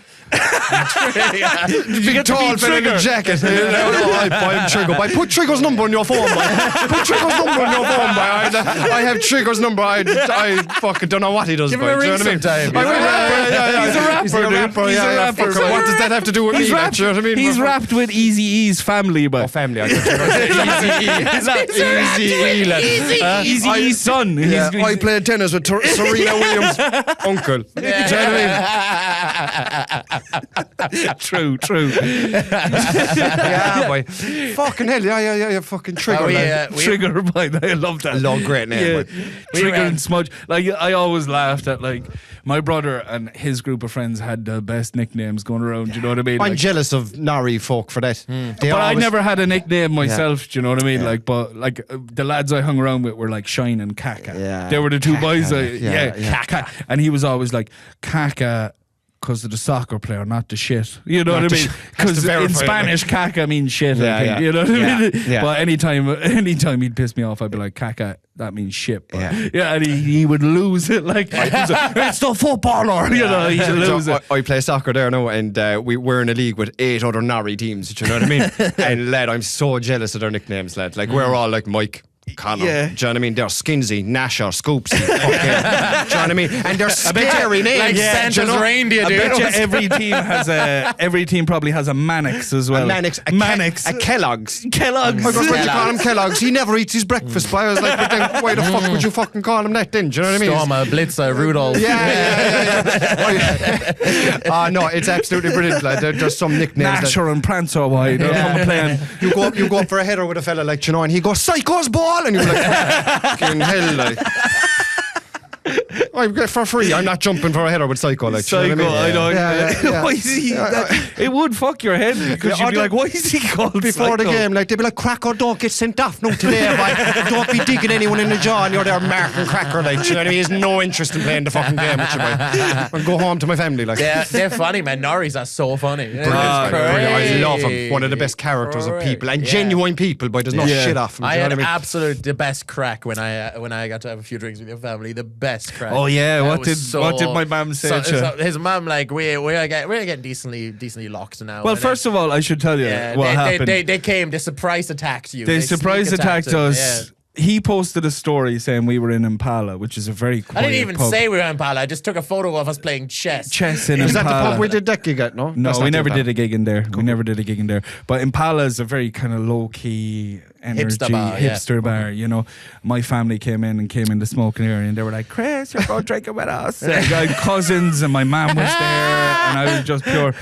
Big tall fella in a jacket. I'm Trigger. I put Trigger's number on your phone, boy. Put Trigger's number on your phone, boy. I have Trigger's number. I fucking don't know what he does, Give boy. him a Do you ring know what I mean? sometime. He's a rapper. He's a rapper. He's a rapper. Fucker, what does that have to do with me? He's Like, do you know what I mean? He's rapped with Eazy-E's family, but Family. I Easy Eazy-E's son. Yeah, He's- I played tennis with Serena Williams' uncle. Do you know what I mean? True. Yeah, boy. Fucking hell, yeah. Fucking Trigger. Oh, lad. Trigger, boy. I love that. Long, great name. Yeah, boy. Trigger ran- and Smudge. Like I always laughed at like my brother and his group of friends had the best nicknames going around. Do you know what I mean? I'm Like, jealous of Nari folk for that. They but I always- never had a nickname myself. Do you know what I mean? Like, but like the lads I hung around with were like Shine and Kaka. Yeah. They were the two Kaka, boys. yeah. Kaka, and he was always like Kaka. Because of the soccer player, not the shit. You know Not what I the mean? shit. Has to Because in verify it, Spanish, caca means shit. Yeah, I think, yeah. You know what I mean? Yeah. But anytime he'd piss me off, I'd be like, caca, that means shit. But Yeah. and he would lose it. Like, he's like, it's the footballer. You know, he'd lose So it. I play soccer there now, and we're in a league with 8 other Nari teams. Do you know what I mean? And lad, I'm so jealous of their nicknames, lad. Like we're all like Mike. Connor, Yeah. do you know what I mean? They're Skinsy, Nasher, Scoopsy, fucking, do you know what I mean? And they're scary names. like Santa's do you know? reindeer, I dude. bet you every team probably has a Mannix as well. Mannix, Mannix. a Kellogg's. Kellogg's. I goes, what do you call him Kellogg's. Kellogg's? He never eats his breakfast. But I was like, but then why the fuck would you fucking call him that then? Do you know what I mean? Stormer, Blitzer, Rudolph. Yeah. No, it's absolutely brilliant. Like, there's some nicknames. that- Nasher and Prancer wide. I'm playing. You go up for a header with a fella like, you know, and he goes, Psycho's ball! And you're like, fucking hell, like. I get for free. I'm not jumping for a header with Psycho. Like, Psycho, you know what I I mean? know. Yeah. Why is he? It would fuck your head because Yeah, you'd be like, why is he called Before the Psycho? game, like, they'd be like, Cracker, don't get sent off no today, boy. Don't be digging anyone in the jaw, and you're there marking Cracker, like, you know what I mean? He has no interest in playing the fucking game with you, boy. And go home to my family, like. They're funny, man. Norries are so funny. Brilliant, like, brilliant. I love him. One of the best characters of people, and genuine people, boy. There's no Yeah. shit off him. I do you know had what I mean? absolute the best crack when I got to have a few drinks with your family. The best crack. Oh, yeah, That what was did my mum say to you? So his mum, like, we're getting decently locked now. Well, And first of all, I should tell you what happened. They came. They surprise attacked you. They surprise sneak attacked him, us. yeah. He posted a story saying we were in Impala, which is a very quiet I didn't even pub. say we were in Impala. I just took a photo of us playing chess. Chess in Is that Impala. the pub we did that gig at, no? No, That's we not never the did pub. a gig in there. We never did a gig in there. But Impala is a very kind of low key energy Hipster bar, yeah. hipster bar. You know, my family came in the smoking area, and they were like, "Chris, you're going drinking with us." And I had cousins, and my mum was there, and I was just pure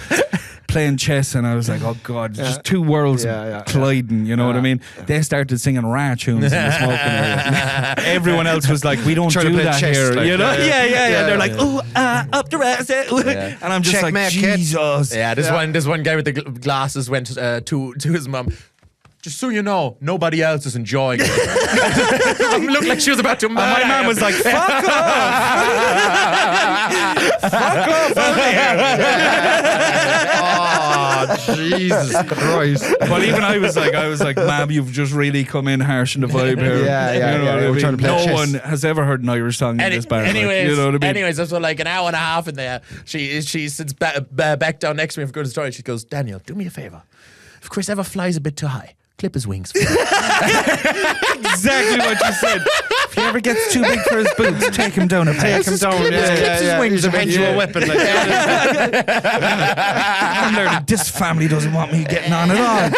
playing chess, and I was like, "Oh God, just two worlds colliding." You know what I mean? They started singing Ra tunes in the smoking area. Everyone else was like, "We don't Trying to do play that chess, here." like, You know? yeah. They're like, "Ooh, up the rest," and I'm just like, Checkmate, kid. Jesus. Yeah, this one guy with the glasses went to his mum. Just so you know, nobody else is enjoying it. It looked like she was about to murder And my mum him. was like, fuck off! Fuck off out Oh, Jesus Christ. But even I was like, Ma'am, you've just really come in harsh in the vibe here. Yeah, You know what I we're mean? trying to play No chess. one has ever heard an Irish song in this bar. like, anyways, you know what I mean? anyways, after like an hour and a half in there, she sits back down next to me for good story. She goes, Daniel, do me a favor. If Chris ever flies a bit too high, clip his wings. For me." Exactly what you said. If he ever gets too big for his boots, take him down a peg. Take him down. He's a vengeful weapon. Like, I'm learning this family doesn't want me getting on at all.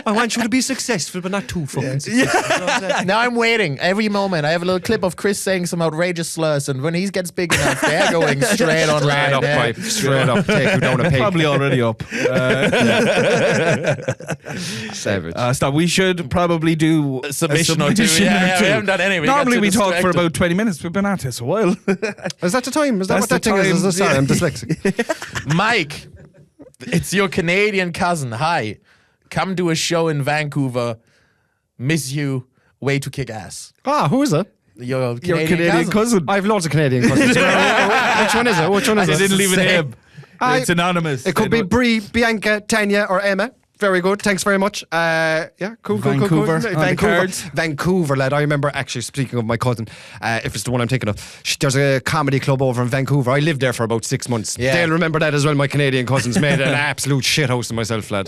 I want you to be successful, but not too fucking successful. Now I'm waiting every moment. I have a little clip of Chris saying some outrageous slurs, and when he gets big enough, they're going straight on Straight up, right. pipe. Straight up. Take you down a peg. Probably already up. Savage. Stop. We should probably do a Submission or two. Yeah, we haven't done any. We got Normally too we talk for distracted. about 20 minutes. We've been at this a while. Is that the time? Is that That's what that the thing is? time. Sorry, I'm dyslexic. Mike, it's your Canadian cousin. Hi. Come to a show in Vancouver. Miss you. Way to kick ass. Who is it? Your Your Canadian, cousin. I have loads of Canadian cousins. Which one is it? Which one is They it? didn't leave a name. I- It's anonymous. It could be Brie, Bianca, Tanya, or Emma. Very good. Thanks very much. Yeah, cool. Vancouver, on the cards. Vancouver, lad. I remember actually, speaking of my cousin, if it's the one I'm thinking of, there's a comedy club over in Vancouver. I lived there for about 6 months. Yeah. They'll remember that as well. My Canadian cousins made an absolute shithouse of myself, lad.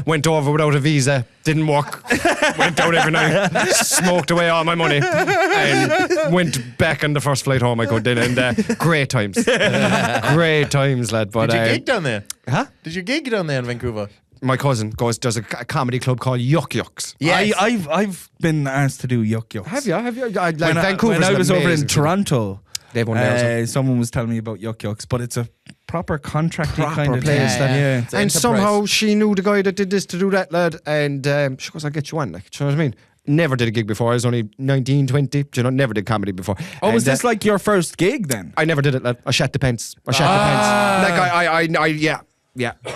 Went over without a visa. Didn't work. Went out every night. Smoked away all my money. And went back on the first flight home I could then. And great times. Great times, lad. But, Did you gig down there? Huh? Did you gig down there in Vancouver? My cousin does a comedy club called Yuck Yucks. Yes. I've been asked to do Yuck Yucks. Have you? When I was over in Toronto, They've won there. someone was telling me about Yuck Yucks, but it's a proper contracty Proper kind of place, thing. lad. Yeah. It's an And enterprise. somehow she knew the guy that did this to do that, lad. And she goes, I'll get you on. Like, do you know what I mean? Never did a gig before. I was only 19, 20. Do you know, never did comedy before. Oh, was And, this like your first gig then? I never did it, lad. I shat the pants. Like,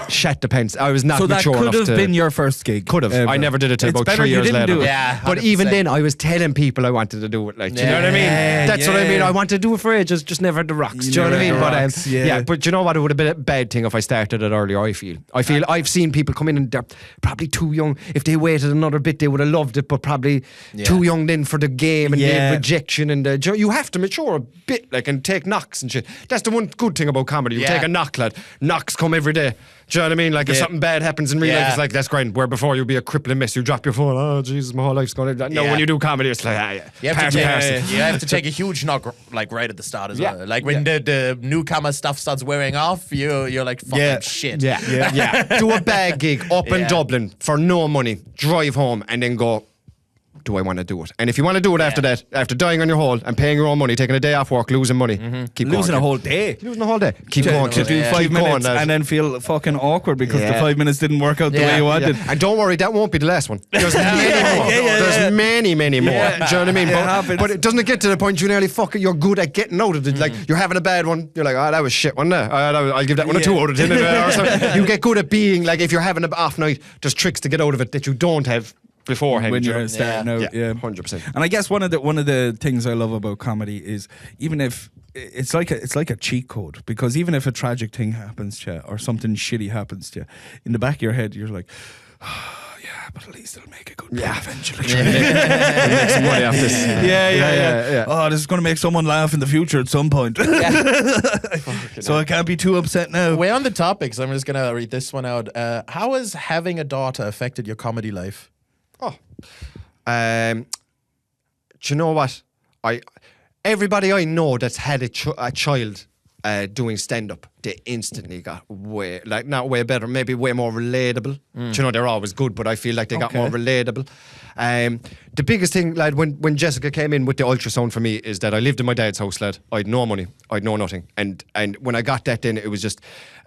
shat the pants. I was not So that mature could enough have to... been your first gig. Could have. ever. I never did it till It's about better 3 you years didn't later. do it. Yeah, But even 100%. then, I was telling people I wanted to do it. Like, do you know what I mean? Yeah, That's what I mean. yeah. I wanted to do it for ages, just never had the rocks. You Do you know what I never mean? had the But rocks, yeah. but you know what? It would have been a bad thing if I started it earlier. I feel I've seen people come in and they're probably too young. If they waited another bit, they would have loved it. But probably too young then for the game and Yeah. the rejection and you have to mature a bit, like, and take knocks and shit. That's the one good thing about comedy. You Yeah. take a knock, lad. Knocks come every day. Do you know what I mean? Like, if Yeah. something bad happens in real life, Yeah. it's like, that's great. Where before you'd be a crippling mess, you drop your phone, oh Jesus, my whole life's gone. No, Yeah. when you do comedy, it's like, yeah. You have, Part to and take, parcel. you have to take a huge knock like right at the start as Yeah. well. Like when the newcomer stuff starts wearing off, you're like fucking Yeah. shit. Yeah. Do a bad gig up in Yeah. Dublin for no money, drive home, and then go, do I want to do it? And if you want to do it after that, after dying on your hole and paying your own money, taking a day off work, losing money, keep Losing going. a whole day. Losing a whole day. Keep going. To do Yeah. 5 Keep going, minutes lad. and then feel fucking awkward because the Yeah. 5 minutes didn't work out the way you wanted. Yeah. And don't worry, that won't be the last one. There's many more. There's many more. Yeah. Do you know what I mean? It happens. But it doesn't get to the point you nearly fucking, you're good at getting out of it. Like, you're having a bad one, you're like, oh, that was shit, wasn't it? I'll give that one a 2 out of 10. Or something. You get good at being, like, if you're having an off night, there's tricks to get out of it that you don't have beforehand. When you you're know? starting out, yeah, 100%. And I guess one of the things I love about comedy is even if it's like a cheat code, because even if a tragic thing happens to you or something shitty happens to you, in the back of your head you're like, oh, yeah, but at least it'll make a good point eventually. Make some money off this. Yeah. Oh, this is going to make someone laugh in the future at some point. So I can't be too upset now. We're on the topics. I'm just gonna read this one out. How has having a daughter affected your comedy life? Oh. Do you know what? Everybody I know that's had a child doing stand-up, they instantly got way, like, not way better, maybe way more relatable. Do you know, they're always good, but I feel like they got more relatable. The biggest thing, lad, when Jessica came in with the ultrasound for me is that I lived in my dad's house, lad. I'd no money. I'd no nothing. And when I got that then, it was just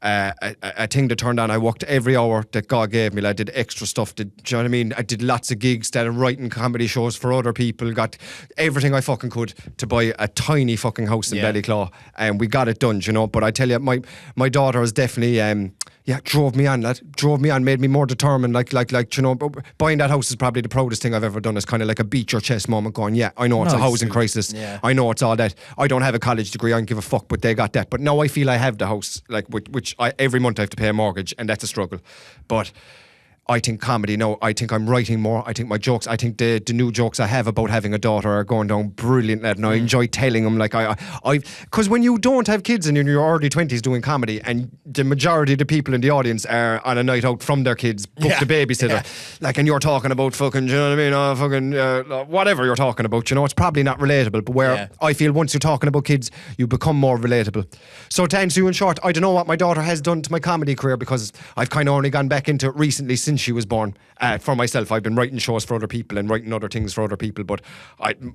a thing that turned on. I worked every hour that God gave me, lad. I did extra stuff. Do you know what I mean? I did lots of gigs, started writing comedy shows for other people, got everything I fucking could to buy a tiny fucking house in Ballyclaw. And we got it done, do you know. But I tell you, my daughter has definitely... drove me on, lad. Drove me on, made me more determined. Like, you know, buying that house is probably the proudest thing I've ever done. It's kind of like a beat your chest moment going, yeah, I know it's a Nice. housing crisis. Yeah. I know it's all that. I don't have a college degree. I don't give a fuck, but they got that. But now I feel I have the house, like, which every month I have to pay a mortgage, and that's a struggle. But I think comedy now, I think I'm writing more. I think my jokes, I think the new jokes I have about having a daughter are going down brilliant, lad, and I enjoy telling them. Like, because when you don't have kids and you're in your early 20s doing comedy, and the majority of the people in the audience are on a night out from their kids, book the babysitter, like, and you're talking about fucking, do you know what I mean, whatever you're talking about, you know, it's probably not relatable, but where I feel once you're talking about kids, you become more relatable. So to answer you in short, I don't know what my daughter has done to my comedy career, because I've kind of only gone back into it recently since she was born. For myself, I've been writing shows for other people and writing other things for other people, but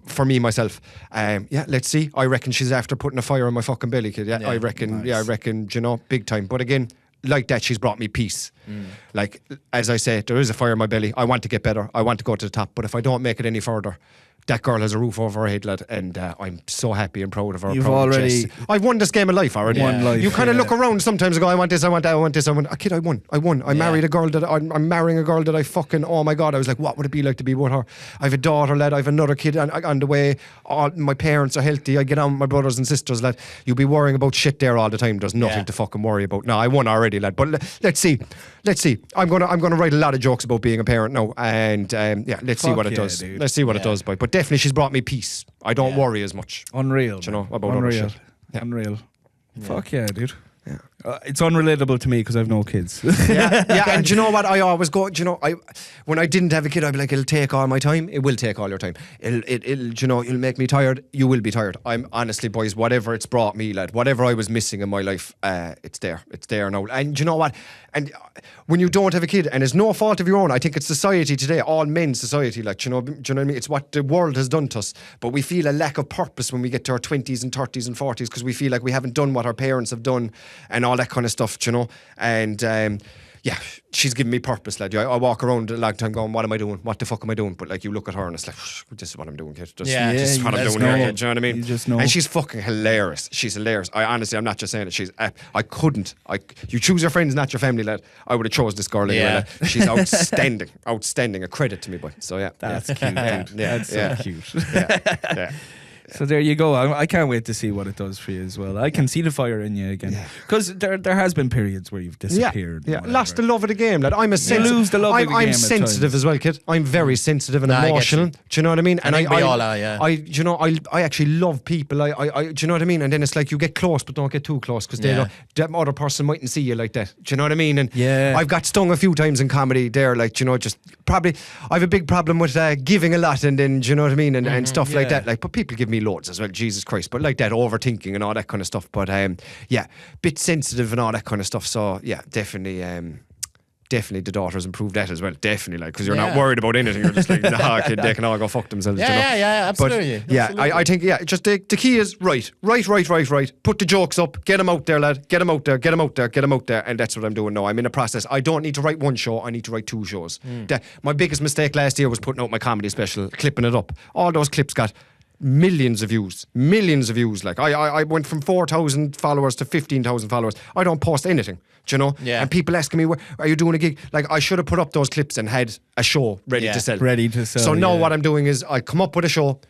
for me, myself, let's see. I reckon she's after putting a fire in my fucking belly, kid. Yeah, I reckon, nice. I reckon, you know, big time. But again, like that, she's brought me peace. Like, as I say, there is a fire in my belly. I want to get better. I want to go to the top. But if I don't make it any further, that girl has a roof over her head, lad, and I'm so happy and proud of her. You've proud of already- Jess. I've won this game of life already. Won life, You kind of yeah. look around sometimes and go, I want this, I want that, I want this, I want... Kid, I won. I married a girl that... I'm marrying a girl that I fucking... Oh my God, I was like, what would it be like to be with her? I have a daughter, lad. I have another kid on the way. All my parents are healthy. I get on with my brothers and sisters, lad. You'll be worrying about shit there all the time. There's nothing to fucking worry about. No, I won already, lad. But let's see. let's see. I'm gonna write a lot of jokes about being a parent now, and let's see Fuck what it yeah, does. dude. Let's see what it does, boy. But definitely, she's brought me peace. I don't worry as much. Unreal. You know, man. about other Unreal. shit. Yeah. Unreal. Fuck yeah, dude. It's unrelatable to me because I've no kids. Yeah, and do you know what? I always go. Do you know, when I didn't have a kid, I'd be like, it'll take all my time. It will take all your time. It'll you know, you'll make me tired. You will be tired. I'm honestly, boys, whatever it's brought me, lad, whatever I was missing in my life, it's there. It's there now. And do you know what? And when you don't have a kid, and it's no fault of your own, I think it's society today, all men's society, like, do you know what I mean? It's what the world has done to us. But we feel a lack of purpose when we get to our 20s and 30s and 40s because we feel like we haven't done what our parents have done and all that kind of stuff, do you know? And she's given me purpose, lad. I walk around a long time going, what am I doing? What the fuck am I doing? But like, you look at her and it's like, this is what I'm doing, kid. This is what I'm doing here, kid. Do you know what I mean? You just know. And she's fucking hilarious. She's hilarious. I'm not just saying it. You choose your friends, not your family, lad. I would have chose this girl anyway, lad. She's outstanding. Outstanding. A credit to me, boy. So yeah. That's cute, dude. That's so cute. Yeah. So there you go. I can't wait to see what it does for you as well. I can see the fire in you again because there has been periods where you've disappeared. Yeah, lost the love of the game, lad. I'm a sensitive. lose the love of the game I'm at sensitive times. as well, kid. I'm very sensitive and I get emotional. you. Do you know what I mean? I think we all are, yeah. I actually love people. I do you know what I mean? And then it's like you get close, but don't get too close because that other person mightn't see you like that. Do you know what I mean? And I've got stung a few times in comedy there, like, do you know, just probably I have a big problem with giving a lot, and then do you know what I mean, and stuff like that. Like, but people give me loads as well. Jesus Christ, but like that overthinking and all that kind of stuff. But bit sensitive and all that kind of stuff. So yeah, definitely the daughters improved that as well. Definitely, like, because you're not worried about anything. You're just like, nah, kid, they can all go fuck themselves. you know? Absolutely. But I think just the key is right. Put the jokes up, get them out there, lad. Get them out there, and that's what I'm doing now. I'm in a process. I don't need to write one show. I need to write 2 shows. My biggest mistake last year was putting out my comedy special, clipping it up. All those clips got millions of views. Like, I went from 4,000 followers to 15,000 followers. I don't post anything, do you know? Yeah. And people asking me, are you doing a gig? Like, I should have put up those clips and had a show ready to sell. So now what I'm doing is I come up with a show,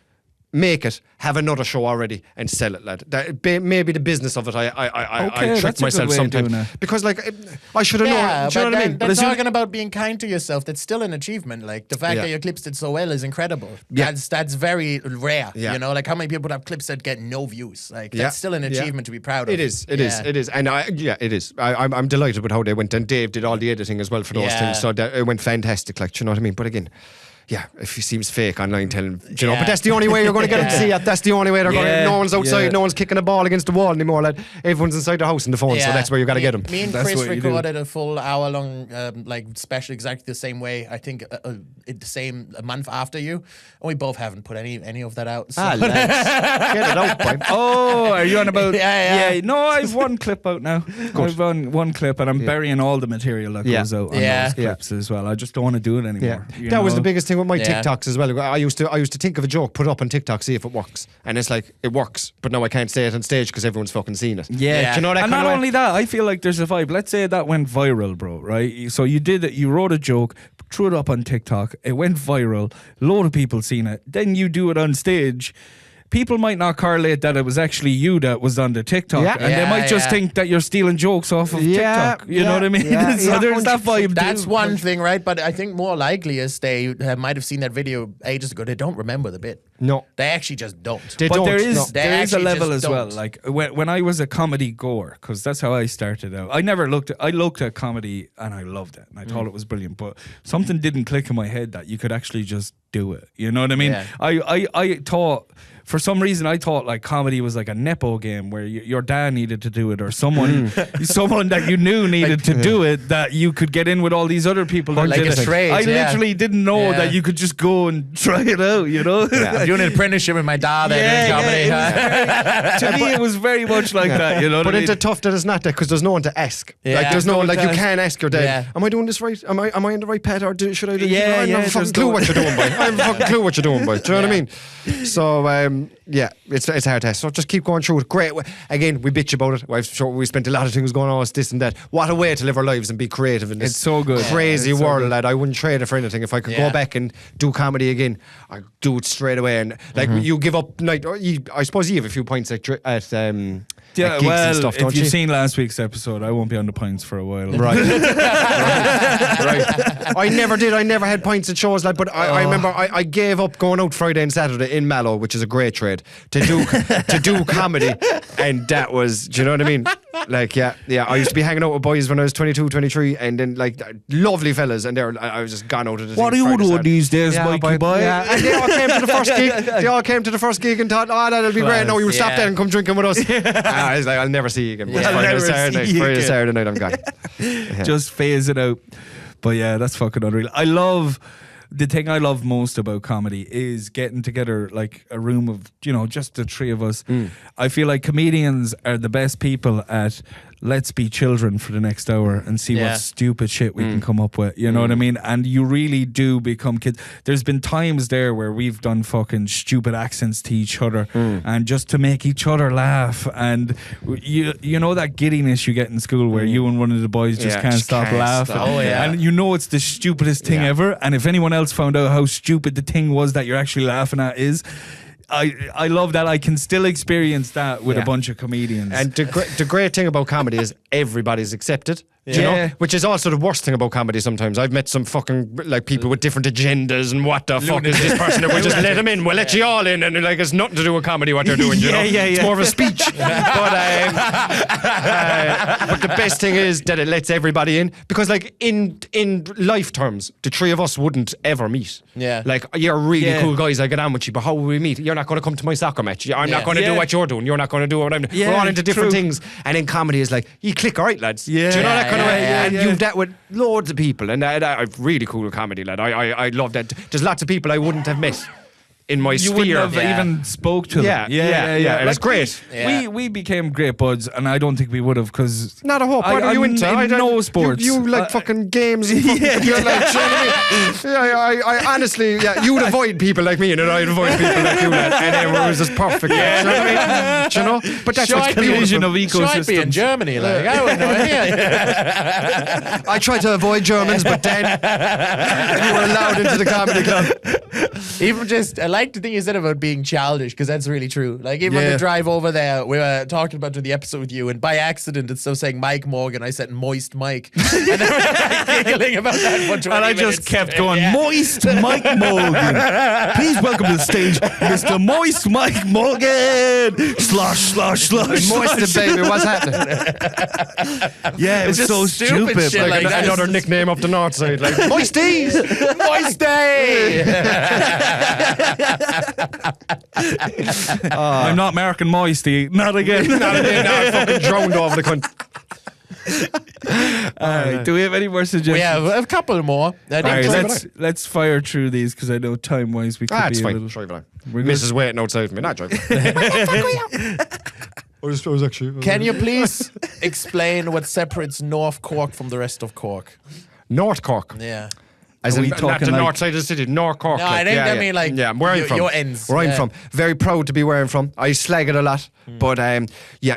make it, have another show already, and sell it, lad. Maybe the business of it, I trick myself sometimes because, like, I should have known. Do you know what I mean? That's talking about being kind to yourself. That's still an achievement. Like, the fact that your clips did so well is incredible. That's very rare. You know, like, how many people put up clips that get no views? Like, that's still an achievement to be proud of. It is, and it is. I'm delighted with how they went, and Dave did all the editing as well for those things, so it went fantastic. Like, do you know what I mean? But again, if he seems fake online, tell him, you know. But that's the only way you're going to get him to see it. That's the only way they're going to. No one's outside, no one's kicking a ball against the wall anymore, lad. Everyone's inside their house in the phone, so that's where you got to get them. Me and Chris recorded a full hour-long special exactly the same way. I think a month after you, and we both haven't put any of that out. So. Lads, get it out, boy. Oh, are you on about? Yeah. No, I've one clip out now. I've one clip, and I'm burying all the material that goes out on those clips as well. I just don't want to do it anymore. That was the biggest thing with my TikToks as well. I used to think of a joke, put it up on TikTok, see if it works, and it's like, it works, but now I can't say it on stage because everyone's fucking seen it. Do you know that? And not only that, I feel like there's a vibe. Let's say that went viral, bro. Right? So you wrote a joke, threw it up on TikTok, it went viral, a load of people seen it. Then you do it on stage. People might not correlate that it was actually you that was on the TikTok, and they might just think that you're stealing jokes off of TikTok. You know what I mean? So there's that vibe. That's one thing, right? But I think more likely is they might have seen that video ages ago. They don't remember the bit. No, they actually just don't. But there is a level as well. Like when I was a comedy goer, because that's how I started out. I looked at comedy and I loved it, and I thought it was brilliant. But something didn't click in my head that you could actually just do it. You know what I mean? Yeah. I thought. For some reason, I thought like comedy was like a nepo game where your dad needed to do it, or someone that you knew needed to do it, that you could get in with all these other people. Who like did a trade. I literally didn't know that you could just go and try it out, you know? Doing an apprenticeship with my dad in comedy. To me, it was very much like that, you know? But it's tough that it's not that, because there's no one to ask. Like, there's no one, like, you can't ask your dad, am I doing this right? Am I in the right path, or should I do it? I have a fucking clue what you're doing, boy. I have a fucking clue what you're doing, boy. Do you know what I mean? So, it's hard to ask. So just keep going through it. Great. Again, we bitch about it. We spent a lot of things going on, this and that. What a way to live our lives and be creative in this so good. crazy world, lad. I wouldn't trade it for anything. If I could go back and do comedy again, I'd do it straight away. And like, you give up night, I suppose you have a few points at Yeah, gigs well, and stuff, if don't you've you? seen last week's episode, I won't be on the pints for a while. Right. Right. I never did. I never had pints at shows, like. But I remember I gave up going out Friday and Saturday in Mallow, which is a great trade, to do comedy, and that was. Do you know what I mean? Like, yeah. I used to be hanging out with boys when I was 22, 23, and then like lovely fellas, and I was just gone out of the. What thing are you Friday, doing Saturday. these days, Mikey boy? Yeah, and they all came to the first gig. They all came to the first gig and thought, "Oh, that'll be great. No, you stop there and come drinking with us." I was like, "I'll never see you again." Yeah. Friday, I'll never Saturday, see you Friday, again. Saturday night, I'm gone. Just phase it out. But yeah, that's fucking unreal. The thing I love most about comedy is getting together like a room of, just the three of us. I feel like comedians are the best people at let's be children for the next hour and see Yeah. what stupid shit we can come up with. You know what I mean? And you really do become kids. There's been times there where we've done fucking stupid accents to each other and just to make each other laugh. And you know that giddiness you get in school where you and one of the boys just Yeah, can't just stop can't laughing. stop. Oh, yeah. And it's the stupidest thing Yeah. ever. And if anyone else found out how stupid the thing was that you're actually laughing at I love that I can still experience that with a Yeah. bunch of comedians. And the great thing about comedy is everybody's accepted. Do you Yeah. know? Which is also the worst thing about comedy sometimes. I've met some fucking like people with different agendas and what the fuck is this person that we'll just let them in. We'll let you all in, and like it's nothing to do with comedy what they're doing, you know? It's more of a speech. But the best thing is that it lets everybody in, because like in life terms, the three of us wouldn't ever meet. Yeah. Like, you're really Yeah. cool guys, I get on with you, but how will we meet? You're not going to come to my soccer match. I'm not going to do Yeah. what you're doing. You're not going to do what I'm doing. Yeah, We're all into different true. things. And in comedy is like, you click, all right, lads. Yeah. Do you know that kind of way? Yeah, And yeah. you that with loads of people. And I'm really cool with comedy, lad. I love that. There's lots of people I wouldn't have met in my you sphere. wouldn't have Yeah. even spoke to them. Yeah. And it's great. Yeah. We became great buds, and I don't think we would have because Not a hope. What are you into? in no sports. You like fucking games and fucking, you're like, do you know what I mean? I honestly, you would avoid people like me, and then I'd avoid people like you, lad. And everyone was just perfect. Do you know what I mean? Do you know? But that's what's collision beautiful. of Should be in ecosystems. Germany, like I wouldn't know anything. I tried to avoid Germans, but then you were allowed into the comedy club. Even just, I like the thing you said about being childish, because that's really true. Like, even on Yeah. the drive over there, we were talking about the episode with you, and by accident, instead of saying Mike Morgan, I said Moist Mike. And then we were like giggling about that for 20 And I minutes. just kept going, Yeah. Moist Mike Morgan. Please welcome to the stage, Mr. Moist Mike Morgan. Slosh. Moist and baby, what's happening? Yeah, it was just so stupid stupid. shit like that. Another nickname up the north side, like Moisties. Moisty! I'm not American Moisty. Not again. Not again, now I'm fucking drowned over the cunt. Alright, do we have any more suggestions? We have a couple more. I think Alright, Drive let's fire through these because I know time wise we could Ah, be it's a fine. little. Drive it on. We're good. Mrs. waiting outside for me, not driving. I was actually. Can you please explain what separates North Cork from the rest of Cork? North Cork? Yeah. As Are in, we not talking the like- north side of the city, North Cork. No, I think I mean, like, yeah, where I'm from. your ends, Where I'm yeah. from. Very proud to be where I'm from. I slag it a lot, but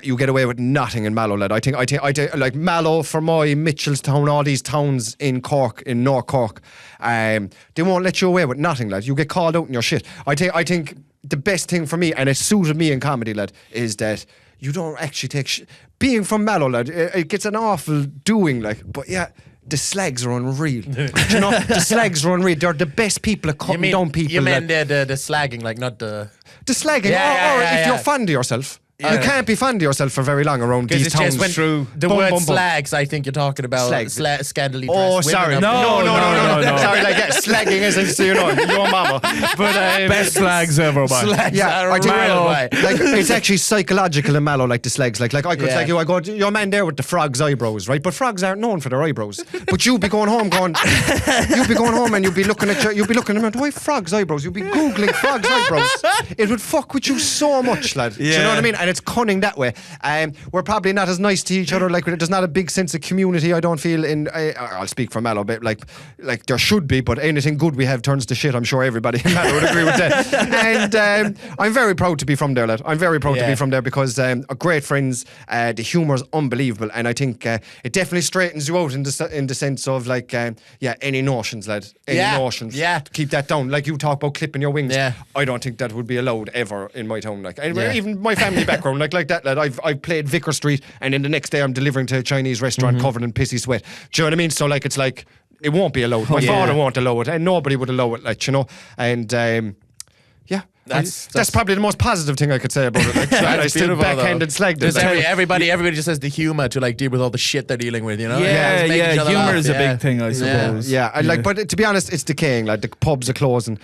you get away with nothing in Mallow, lad. I think like Mallow, Fermoy, Mitchellstown, all these towns in Cork, in North Cork, they won't let you away with nothing, lad. You get called out in your shit. I think the best thing for me, and it suited me in comedy, lad, is that you don't actually take being from Mallow, lad, it gets an awful doing, like, but yeah. The slags are unreal. Do you know, the slags are unreal. They're the best people at cutting down people. You mean that- the slagging, like not the... the slagging, Yeah, or yeah, if yeah. you're fond of yourself. You can't be fond of yourself for very long around Because these it's towns. just when the Bum, word bum, bum. slags, I think you're talking about Slags. scandally dressed Oh, women sorry. of- No. Sorry, like, slagging isn't, so you know, your mama. But, Best flags ever, man. Slags yeah, are I think real, like it's actually psychological in Mallow, like the slags. Like I could Yeah. slag you. I go, your man there with the frog's eyebrows, right? But frogs aren't known for their eyebrows. But you'd be going home, and you'd be looking at them. Why frog's eyebrows? You'd be googling frog's eyebrows. It would fuck with you so much, lad. Do you know what I mean? And it's cunning that way. We're probably not as nice to each other. Like, there's not a big sense of community, I don't feel. I'll speak for Mallow, but like there should be, but anything good we have turns to shit. I'm sure everybody in Mallow would agree with that. And I'm very proud to be from there, lad. I'm very proud to be from there because great friends. The humour's unbelievable, and I think it definitely straightens you out in the sense of like any notions, lad. Any notions. Yeah. Keep that down. Like you talk about clipping your wings. Yeah. I don't think that would be allowed ever in my town. Like even my family back background like that, lad. I've played Vicar Street, and then the next day I'm delivering to a Chinese restaurant covered in pissy sweat. Do you know what I mean? So like it's like it won't be allowed. My father won't allow it, and nobody would allow it. Like, you know, and yeah. That's probably the most positive thing I could say about it. Like, I still backhanded slagged it. Everybody just has the humor to like deal with all the shit they're dealing with, you know? Yeah, Just making each other humor laugh, is a big thing, I suppose. Yeah, and like, but to be honest, it's decaying. Like the pubs are closing.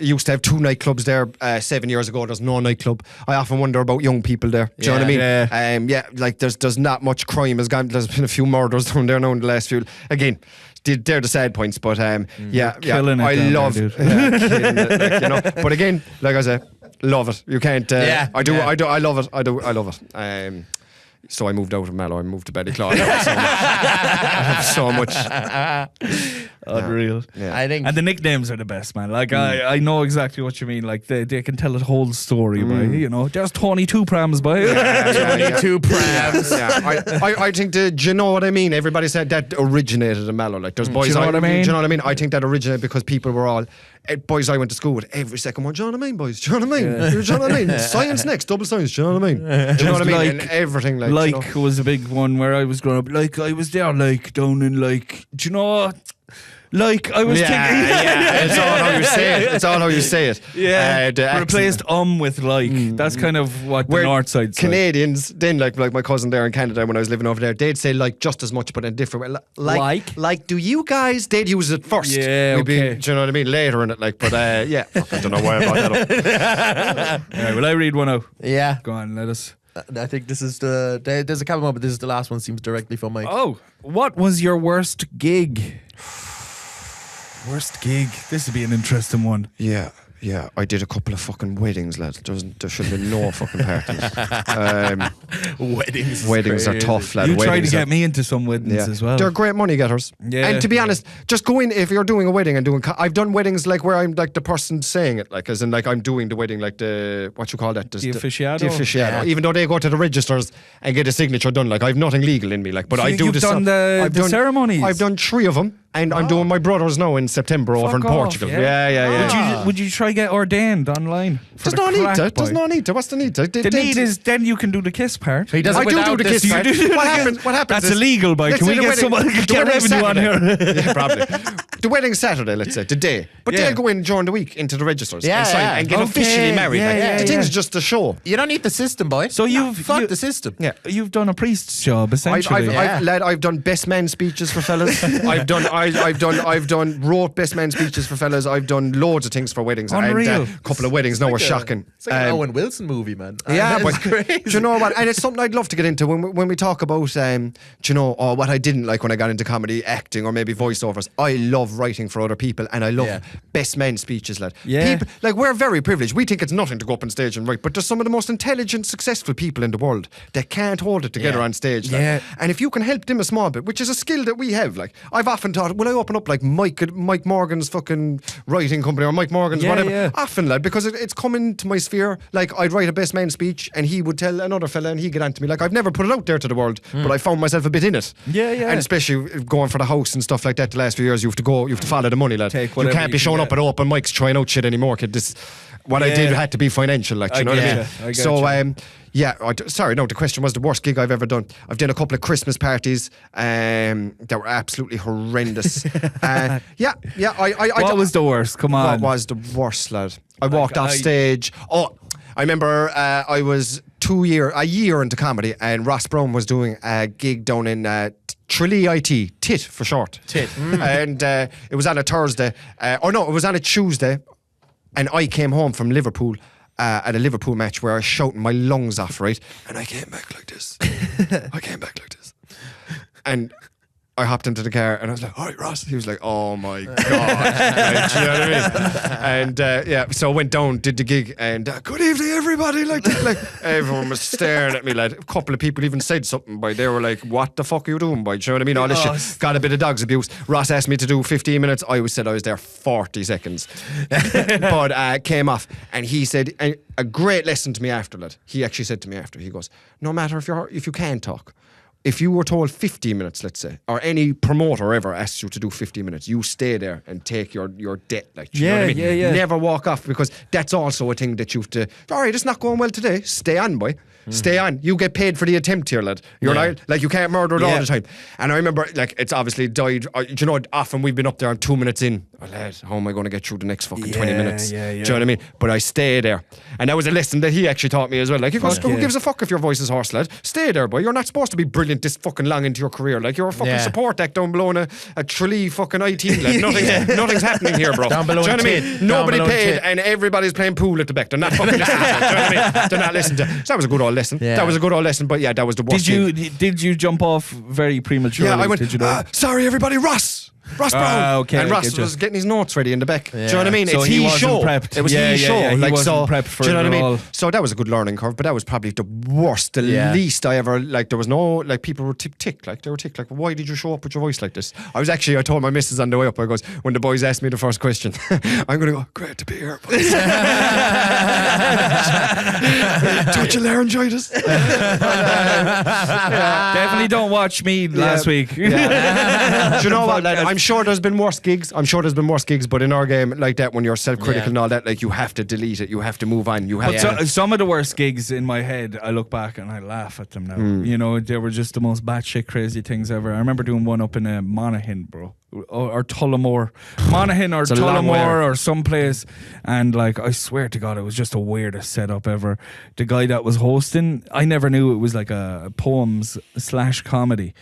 Used to have 2 nightclubs there 7 years ago. There's no nightclub. I often wonder about young people there. Do you know what I mean? Yeah. Like there's not much crime has gone. There's been a few murders down there now in the last few. Again, they're the sad points, but killing it I down love there, dude. killing it, like, you know. But again, like I say, love it. You can't. I do. I love it. I love it. So I moved out of Mallow. I moved to Ballyclaw. I have so much. Unreal. Yeah. I think. And the nicknames are the best, man. Like I know exactly what you mean. Like they can tell a whole story by, you know, there's 22 prams by. 22 prams. Yeah, I think do you know what I mean? Everybody said that originated in Mallow. Like there's boys. Do you know what I mean? Do you know what I mean? I think that originated because people were all boys I went to school with every second one. Do you know what I mean, boys? Do you know what I mean? Do you know what I mean? Science next, double science. Do you know what I mean? Do you know what I mean? Like- and everything like. Like you know? was a big one where I was growing up. Like I was there, like down in like, do you know? Like I was thinking, yeah. It's all how you say it. It's all how you say it. yeah, The accent. replaced with like. That's kind of what the Where north side's Canadians, then like my cousin there in Canada when I was living over there, they'd say like just as much but in a different way. Like do you guys? They'd use it first. Yeah, We'd be- okay. do you know what I mean? Later in it, like, but yeah. Fuck, I don't know why I brought that up. All right, will I read one out? Yeah. Go on, let us. I think this is there's a couple more, but this is the last one. Seems directly from Mike. Oh, what was your worst gig? Worst gig. This would be an interesting one. Yeah. I did a couple of fucking weddings, lad. There should have been no fucking parties. Weddings are tough, lad. You tried to Weddings get are- me into some weddings as well. They're great money getters. Yeah. And to be honest, just go in if you're doing a wedding and doing. I've done weddings like where I'm like the person saying it, like as in like I'm doing the wedding, like the what you call that, The officiato? The officiato. Yeah. Even though they go to the registers and get a signature done, like I've nothing legal in me, like. But So I do you've the done the I've done ceremonies? I've done 3 of them, and I'm doing my brother's now in September over in Fuck off, Portugal. yeah. Yeah. Would you try get ordained online? There's no need to. There's no need to. What's the need to? The need is then you can do the kiss part. He does it I do without the this. kiss part. You do What the happens? kiss- What happens? That's is- illegal, boy. let's Can say we the get wedding- someone the get wedding revenue on Saturday. here? Yeah, probably. The wedding's Saturday, let's say, today. But Yeah. they'll go in during the week into the registers Yeah, and sign yeah. and get Okay, officially married. yeah, like, yeah, the yeah. thing's just a show. You don't need the system, boy. So fuck you- the system. Yeah. You've done a priest's job essentially. I've done best man speeches for fellas. I've done wrote best man speeches for fellas. I've done loads of things for weddings. Unreal. And a couple of weddings now were shocking. It's like an Owen Wilson movie, man. Yeah, It's but crazy. do you know what? And it's something I'd love to get into when we talk about, do you know, what I didn't like when I got into comedy, acting, or maybe voiceovers. I love writing for other people, and I love best man speeches, lad. Yeah. People, like, we're very privileged. We think it's nothing to go up on stage and write, but there's some of the most intelligent, successful people in the world that can't hold it together Yeah. on stage. Like. Yeah. And if you can help them a small bit, which is a skill that we have, like, I've often thought, will I open up like Mike Morgan's fucking writing company or Mike Morgan's Yeah, whatever? yeah. Often, lad, because it's coming to my sphere. Like, I'd write a best man speech and he would tell another fella and he'd get onto me. Like, I've never put it out there to the world, but I found myself a bit in it. Yeah, yeah. And especially going for the house and stuff like that the last few years, you have to follow the money, lad. Take You whatever can't you be can showing get. up at open mics trying out shit anymore, kid. What I did Yeah. had to be financial, like, do you know what I mean? I get So, you. sorry, no, the question was the worst gig I've ever done. I've done a couple of Christmas parties that were absolutely horrendous. I What was the worst? Come on. What was the worst, lad? I walked off stage. Oh, I remember I was a year into comedy, and Ross Brown was doing a gig down in Tralee IT, TIT for short. TIT. And it was on a Thursday. It was on a Tuesday, and I came home from Liverpool at a Liverpool match where I was shouting my lungs off, right? And I came back like this. And I hopped into the car and I was like, all right, Ross. He was like, oh my God. Like, do you know what I mean? And so I went down, did the gig, and good evening, everybody. Like everyone was staring at me. Like, a couple of people even said something, boy. They were like, what the fuck are you doing, boy? Do you know what I mean? All this shit. Got a bit of dog's abuse. Ross asked me to do 15 minutes. I always said I was there 40 seconds. But came off. And he said, a great lesson to me after that. He actually said to me after, he goes, no matter if you can't talk, if you were told 15 minutes, let's say, or any promoter ever asked you to do 15 minutes, you stay there and take your debt. Like, do you know what I mean? Yeah. Never walk off, because that's also a thing that you have to, all right, it's not going well today. Stay on, boy. Stay on. You get paid for the attempt here, lad. You're not, like, you can't murder it all the time. And I remember, like, it's obviously died. You know, often we've been up there 2 minutes in. Oh, lad, how am I going to get through the next fucking 20 minutes? Do you know what I mean? But I stay there. And that was a lesson that he actually taught me as well. Like, he goes, who gives a fuck if your voice is hoarse, lad? Stay there, boy. You're not supposed to be brilliant this fucking long into your career. Like, you're a fucking support act down below in a Tralee fucking IT. Like, nothing's happening here, bro. Down below. Do you know what I mean? Nobody paid, and everybody's playing pool at the back. They're not fucking listening to it. Do you know what I mean? They're not listening to it. So that was a good old lesson. Yeah. That was a good old lesson, but yeah, that was the worst. Did you jump off very prematurely? Yeah, I went, did you know? sorry everybody, Ross Brown. Okay, and I Ross get you. was getting his notes ready in the back. Do you know what I mean? So It's he his wasn't show. prepped. It was Yeah, his yeah, show. yeah. He Like, wasn't so, prepped for do you know it what I at mean? all. So that was a good learning curve, but that was probably the worst, the least I ever, like, there was no, like, people were tick, like, they were tick, like, why did you show up with your voice like this? I told my missus on the way up, I goes, when the boys asked me the first question, I'm going to go, great to be here, boys. Touch of laryngitis. Definitely don't watch me last week. Do you know what, lad? I'm sure there's been worse gigs, but in our game, like that, when you're self-critical and all that, like, you have to delete it, you have to move on, you have But some of the worst gigs in my head, I look back and I laugh at them now. You know, they were just the most batshit crazy things ever. I remember doing one up in Monaghan, bro, or Tullamore, Monaghan or Tullamore or someplace, and like, I swear to God, it was just the weirdest setup ever. The guy that was hosting, I never knew it was like a poems/comedy,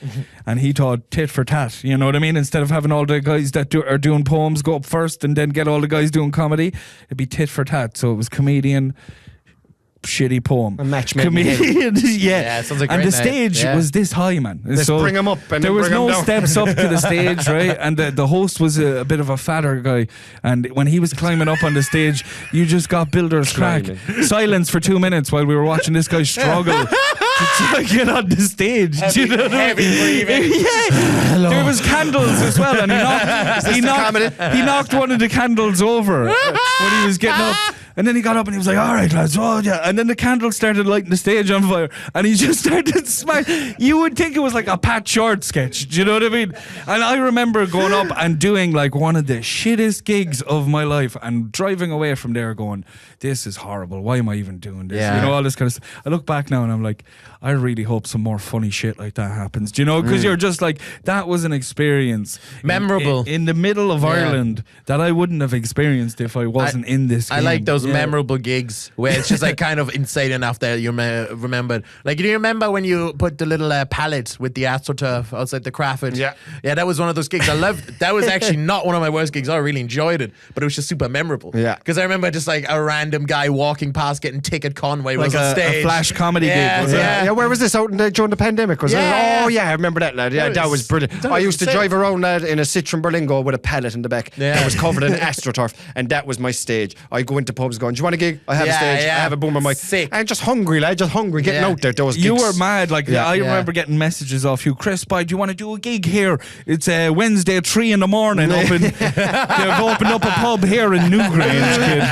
and he taught tit for tat. You know what I mean? Instead of having all the guys that are doing poems go up first and then get all the guys doing comedy, it'd be tit for tat. So it was comedian, shitty poem, a match made in comedian. Yeah, it sounds like a and great the night. stage Yeah. was this high, man. Let's bring him up and there then was bring him no down. steps up to the stage, right? And the host was a bit of a fatter guy, and when he was climbing up on the stage, you just got builder's crack. Silence for 2 minutes while we were watching this guy struggle to get on the stage. Do you know what I mean? breathing. Yeah. There was candles as well, and he knocked one of the candles over when he was getting up. And then he got up and he was like, all right, lads, oh yeah. And then the candle started lighting the stage on fire, and he just started smacking. You would think it was like a Pat Short sketch. Do you know what I mean? And I remember going up and doing like one of the shittest gigs of my life and driving away from there going, this is horrible. Why am I even doing this? Yeah. You know, all this kind of stuff. I look back now and I'm like, I really hope some more funny shit like that happens. Do you know? Because you're just like, that was an experience. Memorable. In the middle of Ireland that I wouldn't have experienced if I wasn't in this game. I like those Yeah. memorable gigs where it's just like kind of insane enough that you remembered. Like, do you remember when you put the little pallet with the AstroTurf outside the Crawford? Yeah. Yeah, that was one of those gigs. I loved. That was actually not one of my worst gigs. I really enjoyed it, but it was just super memorable. Yeah. Because I remember just like a random guy walking past getting Ticket Conway Like was on a stage. flash comedy Yeah, gig. Was yeah. it? Yeah, where was this? Out during the pandemic, was Yeah. it? Oh yeah, I remember that, lad. Yeah, that was brilliant. that I was used to insane. drive around, lad, in a Citroen Berlingo with a pallet in the back Yeah. that was covered in AstroTurf, and that was my stage. I go into pubs going, do you want a gig? I have a Yeah, stage. yeah. I have a boomer mic. Sick. And just hungry, lad, just hungry, getting Yeah. out there. Those gigs. You were mad. Like, Yeah. I Yeah. remember getting messages off you, Chris, do you want to do a gig here? It's Wednesday at 3 a.m. up in, they've opened up a pub here in Newgrange, kid.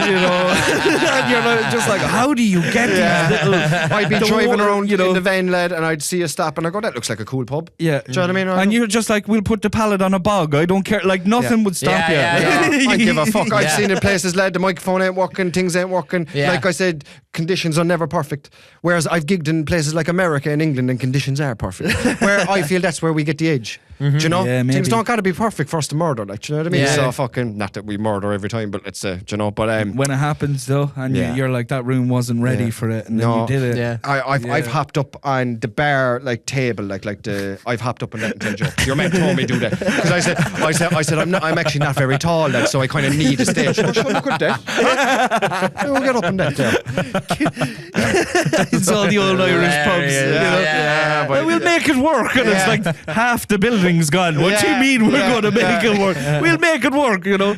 You know, and you're like, just like, how do you get these little... I'd be the driving wa- around you know, in the van, lad, and I'd see a stop, and I go, that looks like a cool pub. Yeah. Do you know what I mean? And you're just like, we'll put the pallet on a bog. I don't care. Like, nothing would stop you. Yeah, yeah. I give a fuck. I've Yeah. seen in places, lad, the microphone ain't working, things ain't working. Yeah. Like I said, conditions are never perfect. Whereas I've gigged in places like America and England, and conditions are perfect. Where I feel that's where we get the edge. Do you know? Yeah, Things maybe. don't got to be perfect for us to murder. Like, do you know what I mean? Yeah. So fucking, not that we murder every time, but let's do you know? But When it happens, though, and Yeah. you're like, that room wasn't ready Yeah. for it, and then No. you did it. Yeah. I've hopped up on the bar table I've hopped up on that and told you your man told me do that because I said I'm actually not very tall, like, so I kind of need a stage. Well, sure, look at that. We'll get up on that there. It's all the old Irish pubs. Yeah, You know? yeah. Well, we'll make it work, and it's like half the building's gone. What do you Yeah, mean we're yeah, going to make it work? We'll make it work, you know.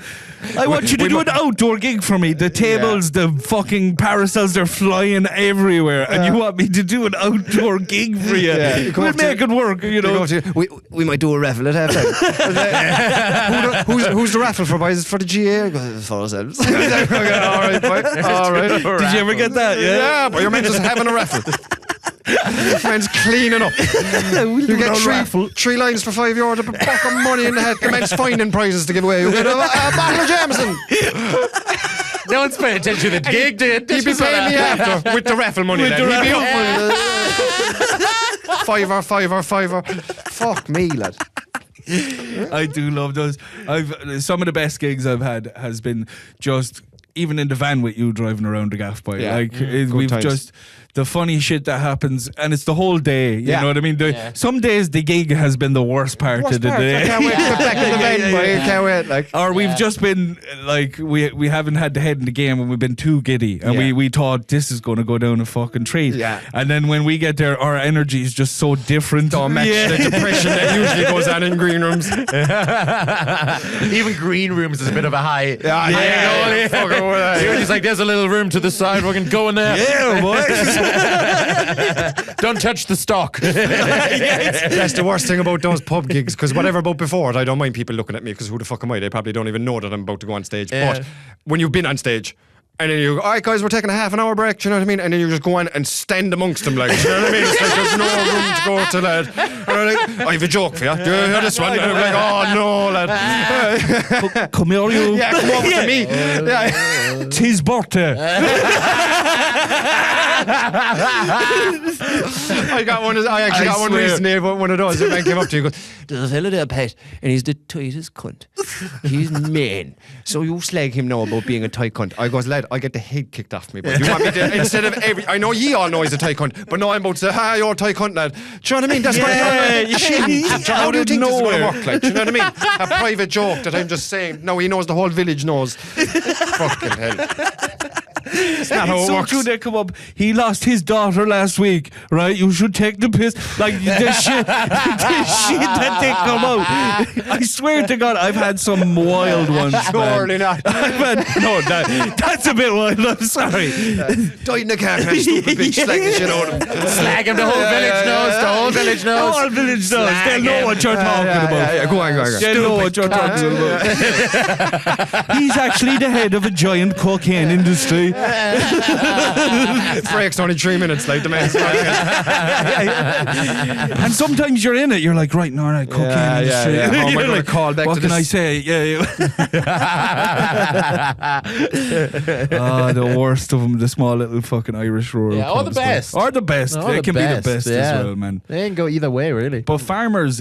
I want you to do an outdoor gig for me. The tables, the fucking parasols, they're flying everywhere, and you want me to do an outdoor gig for you. Yeah, you come We'll up to- make it work, you know. We might do a raffle at halftime. Who's the raffle for, boys? For the GA? For ourselves. All right, boy. All right. Did you ever get that? Yeah, but your man just having a raffle. Man's cleaning up. You get three lines for €5, but fucking money in the head. The man's finding prizes to give away. You get a bottle of Jameson. No one's paying attention to the gig, dude. He'd be paying me after with the raffle money. Lad. He'd be up fiver. Fuck me, lad. I do love those. Some of the best gigs I've had has been just even in the van with you driving around the gaff bike. Yeah. We've times. just the funny shit that happens, and it's the whole day. You know what I mean? Some days the gig has been the worst part of the day. I can't wait to get back in the van, boy. I can't wait. Like. Or we've just been like we haven't had the head in the game and we've been too giddy and we thought this is going to go down a fucking tree. Yeah. And then when we get there, our energy is just so different. Don't match the depression that usually goes on in green rooms. Even green rooms is a bit of a high. Yeah. Fucking way. He's like, there's a little room to the side. We can go in there. Yeah, boy. Don't touch the stock. That's the worst thing about those pub gigs, because whatever about before it, I don't mind people looking at me, because who the fuck am I? They probably don't even know that I'm about to go on stage. But when you've been on stage and then you go, all right guys, we're taking a half an hour break, do you know what I mean? And then you just go on and stand amongst them, like, do you know what I mean? It's like there's no room to go to, lad. And I'm like, I have a joke for you. Do you hear this one? And I'm like, oh no, lad. Come here, you. Yeah, come over to me. Yeah. It's his birthday. I got one recently, but one of those. The man came up to you and goes, there's a fella there, Pat, and he's the tightest cunt. He's mean. So you slag him now about being a tight cunt. I goes, lad, I get the head kicked off me. But you want me to, instead of I know ye all know he's a tight cunt, but now I'm about to say, you're a tight cunt, lad. Do you know what I mean? That's how do you think this is going to work? Like, do you know what I mean? A private joke that I'm just saying. No, he knows, the whole village knows. Fucking hell. It's not how it so works. true. They come up. He lost his daughter last week, right? You should take the piss. Like the shit that they come out. I swear to God, I've had some wild ones. Surely not. That's a bit wild. I'm sorry. Died in a car crash, stupid bitch. Slag the shit out of him. Slag him. The whole village knows. The whole village knows. The whole village knows. They'll know what you're talking about. Yeah. Go on. They'll know what you're talking about. He's actually the head of a giant cocaine industry. Break's only 3 minutes, like the man's and sometimes you're in it, you're like, right, no, right, cocaine industry. Yeah. Oh, my God, call back what to can this. I say? The worst of them, the small little fucking Irish rural. Yeah, or the best. Or the best. They can be the best as well, man. They ain't go either way, really. But farmers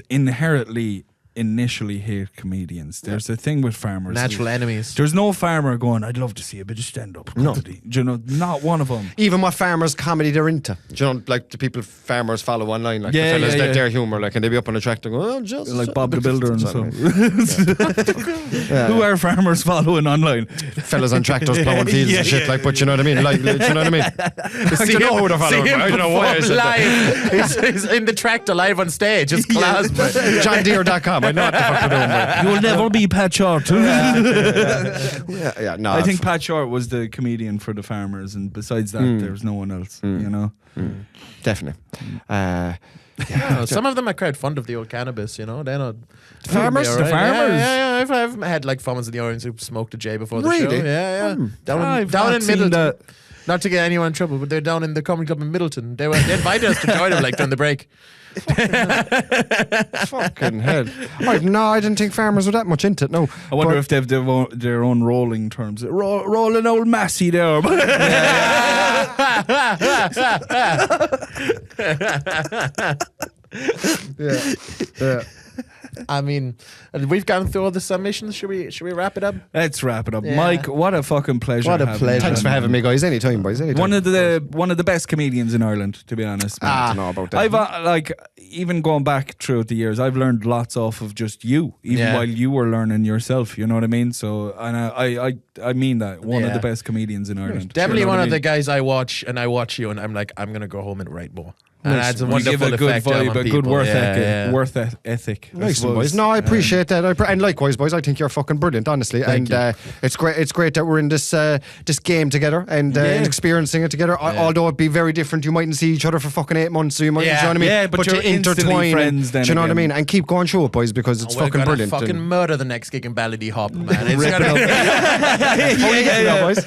initially hate comedians. There's a thing with farmers. Natural enemies. There's no farmer going, I'd love to see a bit of stand-up comedy. Do you know, not one of them. Even what farmers' comedy they're into. Do you know, like the people farmers follow online, like the fellas that their humour, like, and they be up on a track and go, oh, just like Bob the Builder and so. Yeah. Who are farmers following online? Fellas on tractors plowing fields and shit, like, but you know what I mean? Like, do you know what I mean? I don't know who they're following. I don't know why I said that. He's in the tractor live on stage. It's class. JohnDeere.com. I know what the fuck they're doing, but You'll never be Pat Short. no. I think Pat Short was the comedian for the farmers, and besides that, there's no one else. You know, definitely. Some of them are quite fond of the old cannabis. You know, they're not farmers. Right. The farmers. Yeah. I've had like farmers in the Orange who smoked a J before the show. Really? Yeah. Down I've in not seen Middleton. that. Not to get anyone in trouble, but they're down in the comedy club in Middleton. They invited us to join them like during the break. Fucking hell. I didn't think farmers were that much into it, no. I wonder if they've their own rolling terms. Rolling old Massey there. Yeah. I mean, we've gone through all the submissions. Should we wrap it up? Let's wrap it up. Yeah. Mike, what a fucking pleasure. What a having pleasure. you. Thanks for having me, guys. Anytime, boys. Anytime. One of the best comedians in Ireland, to be honest. Man. I don't know about that. I've even going back throughout the years, I've learned lots off of just you, even while you were learning yourself. You know what I mean? So, and I mean that one of the best comedians in Ireland. Definitely You know one what of I the mean? guys I watch, and I watch you, and I'm like, I'm gonna go home and write more. And that's a You give wonderful a good effect on vibe, a people. good worth Yeah. ethic. I Nice one, suppose. boys. No, I appreciate that. And likewise, boys, I think you're fucking brilliant, honestly. Thank you. It's great. It's great that we're in this game together and experiencing it together. Although it'd be very different. You mightn't see each other for fucking 8 months, so you might. You know what I mean? Yeah, but you're you instantly intertwine. friends then Do you know what I again. mean? And keep going through it, boys, because it's We're fucking gonna brilliant. fucking And- murder the next gig in Ballady Hop, man. It's Rip gonna it Yeah, boys.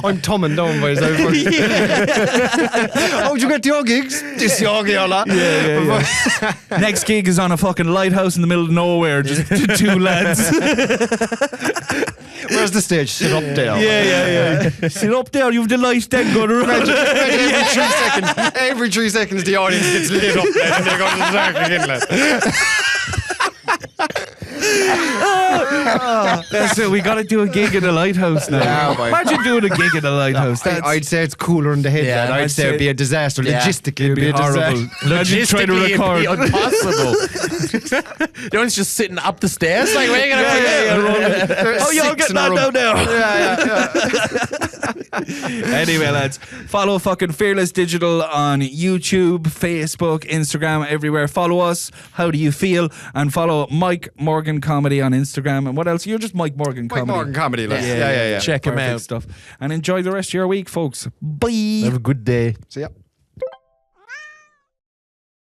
I'm tumbling down, boys. How'd you get to your gigs? This yogi, hola. Yeah. Next gig is on a fucking lighthouse in the middle of nowhere, just two lads. Where's the stage? Sit up there. Yeah. Sit up there, you've the light then going around. Every 3 seconds the audience gets lit up and they go to the dark again, lad. That's it, we gotta do a gig in the lighthouse now. Yeah, boy. Imagine doing a gig in the lighthouse. I'd say it's cooler in the head, Yeah, lad. I'd say it'd be a disaster. Yeah. Logistically, it'd be a horrible. disaster. Imagine trying to record. It'd be impossible. The one's just sitting up the stairs, like, where are you gonna put it? Oh, y'all get that down there. Anyway, lads, follow fucking Fearless Digital on YouTube, Facebook, Instagram, everywhere. Follow us. How do you feel? And follow Mike Morgan Comedy on Instagram. And what else? You're just Mike Morgan Comedy. Mike Morgan Comedy, lad. Yeah. Check him Perfect out. stuff. And enjoy the rest of your week, folks. Bye. Have a good day. See ya.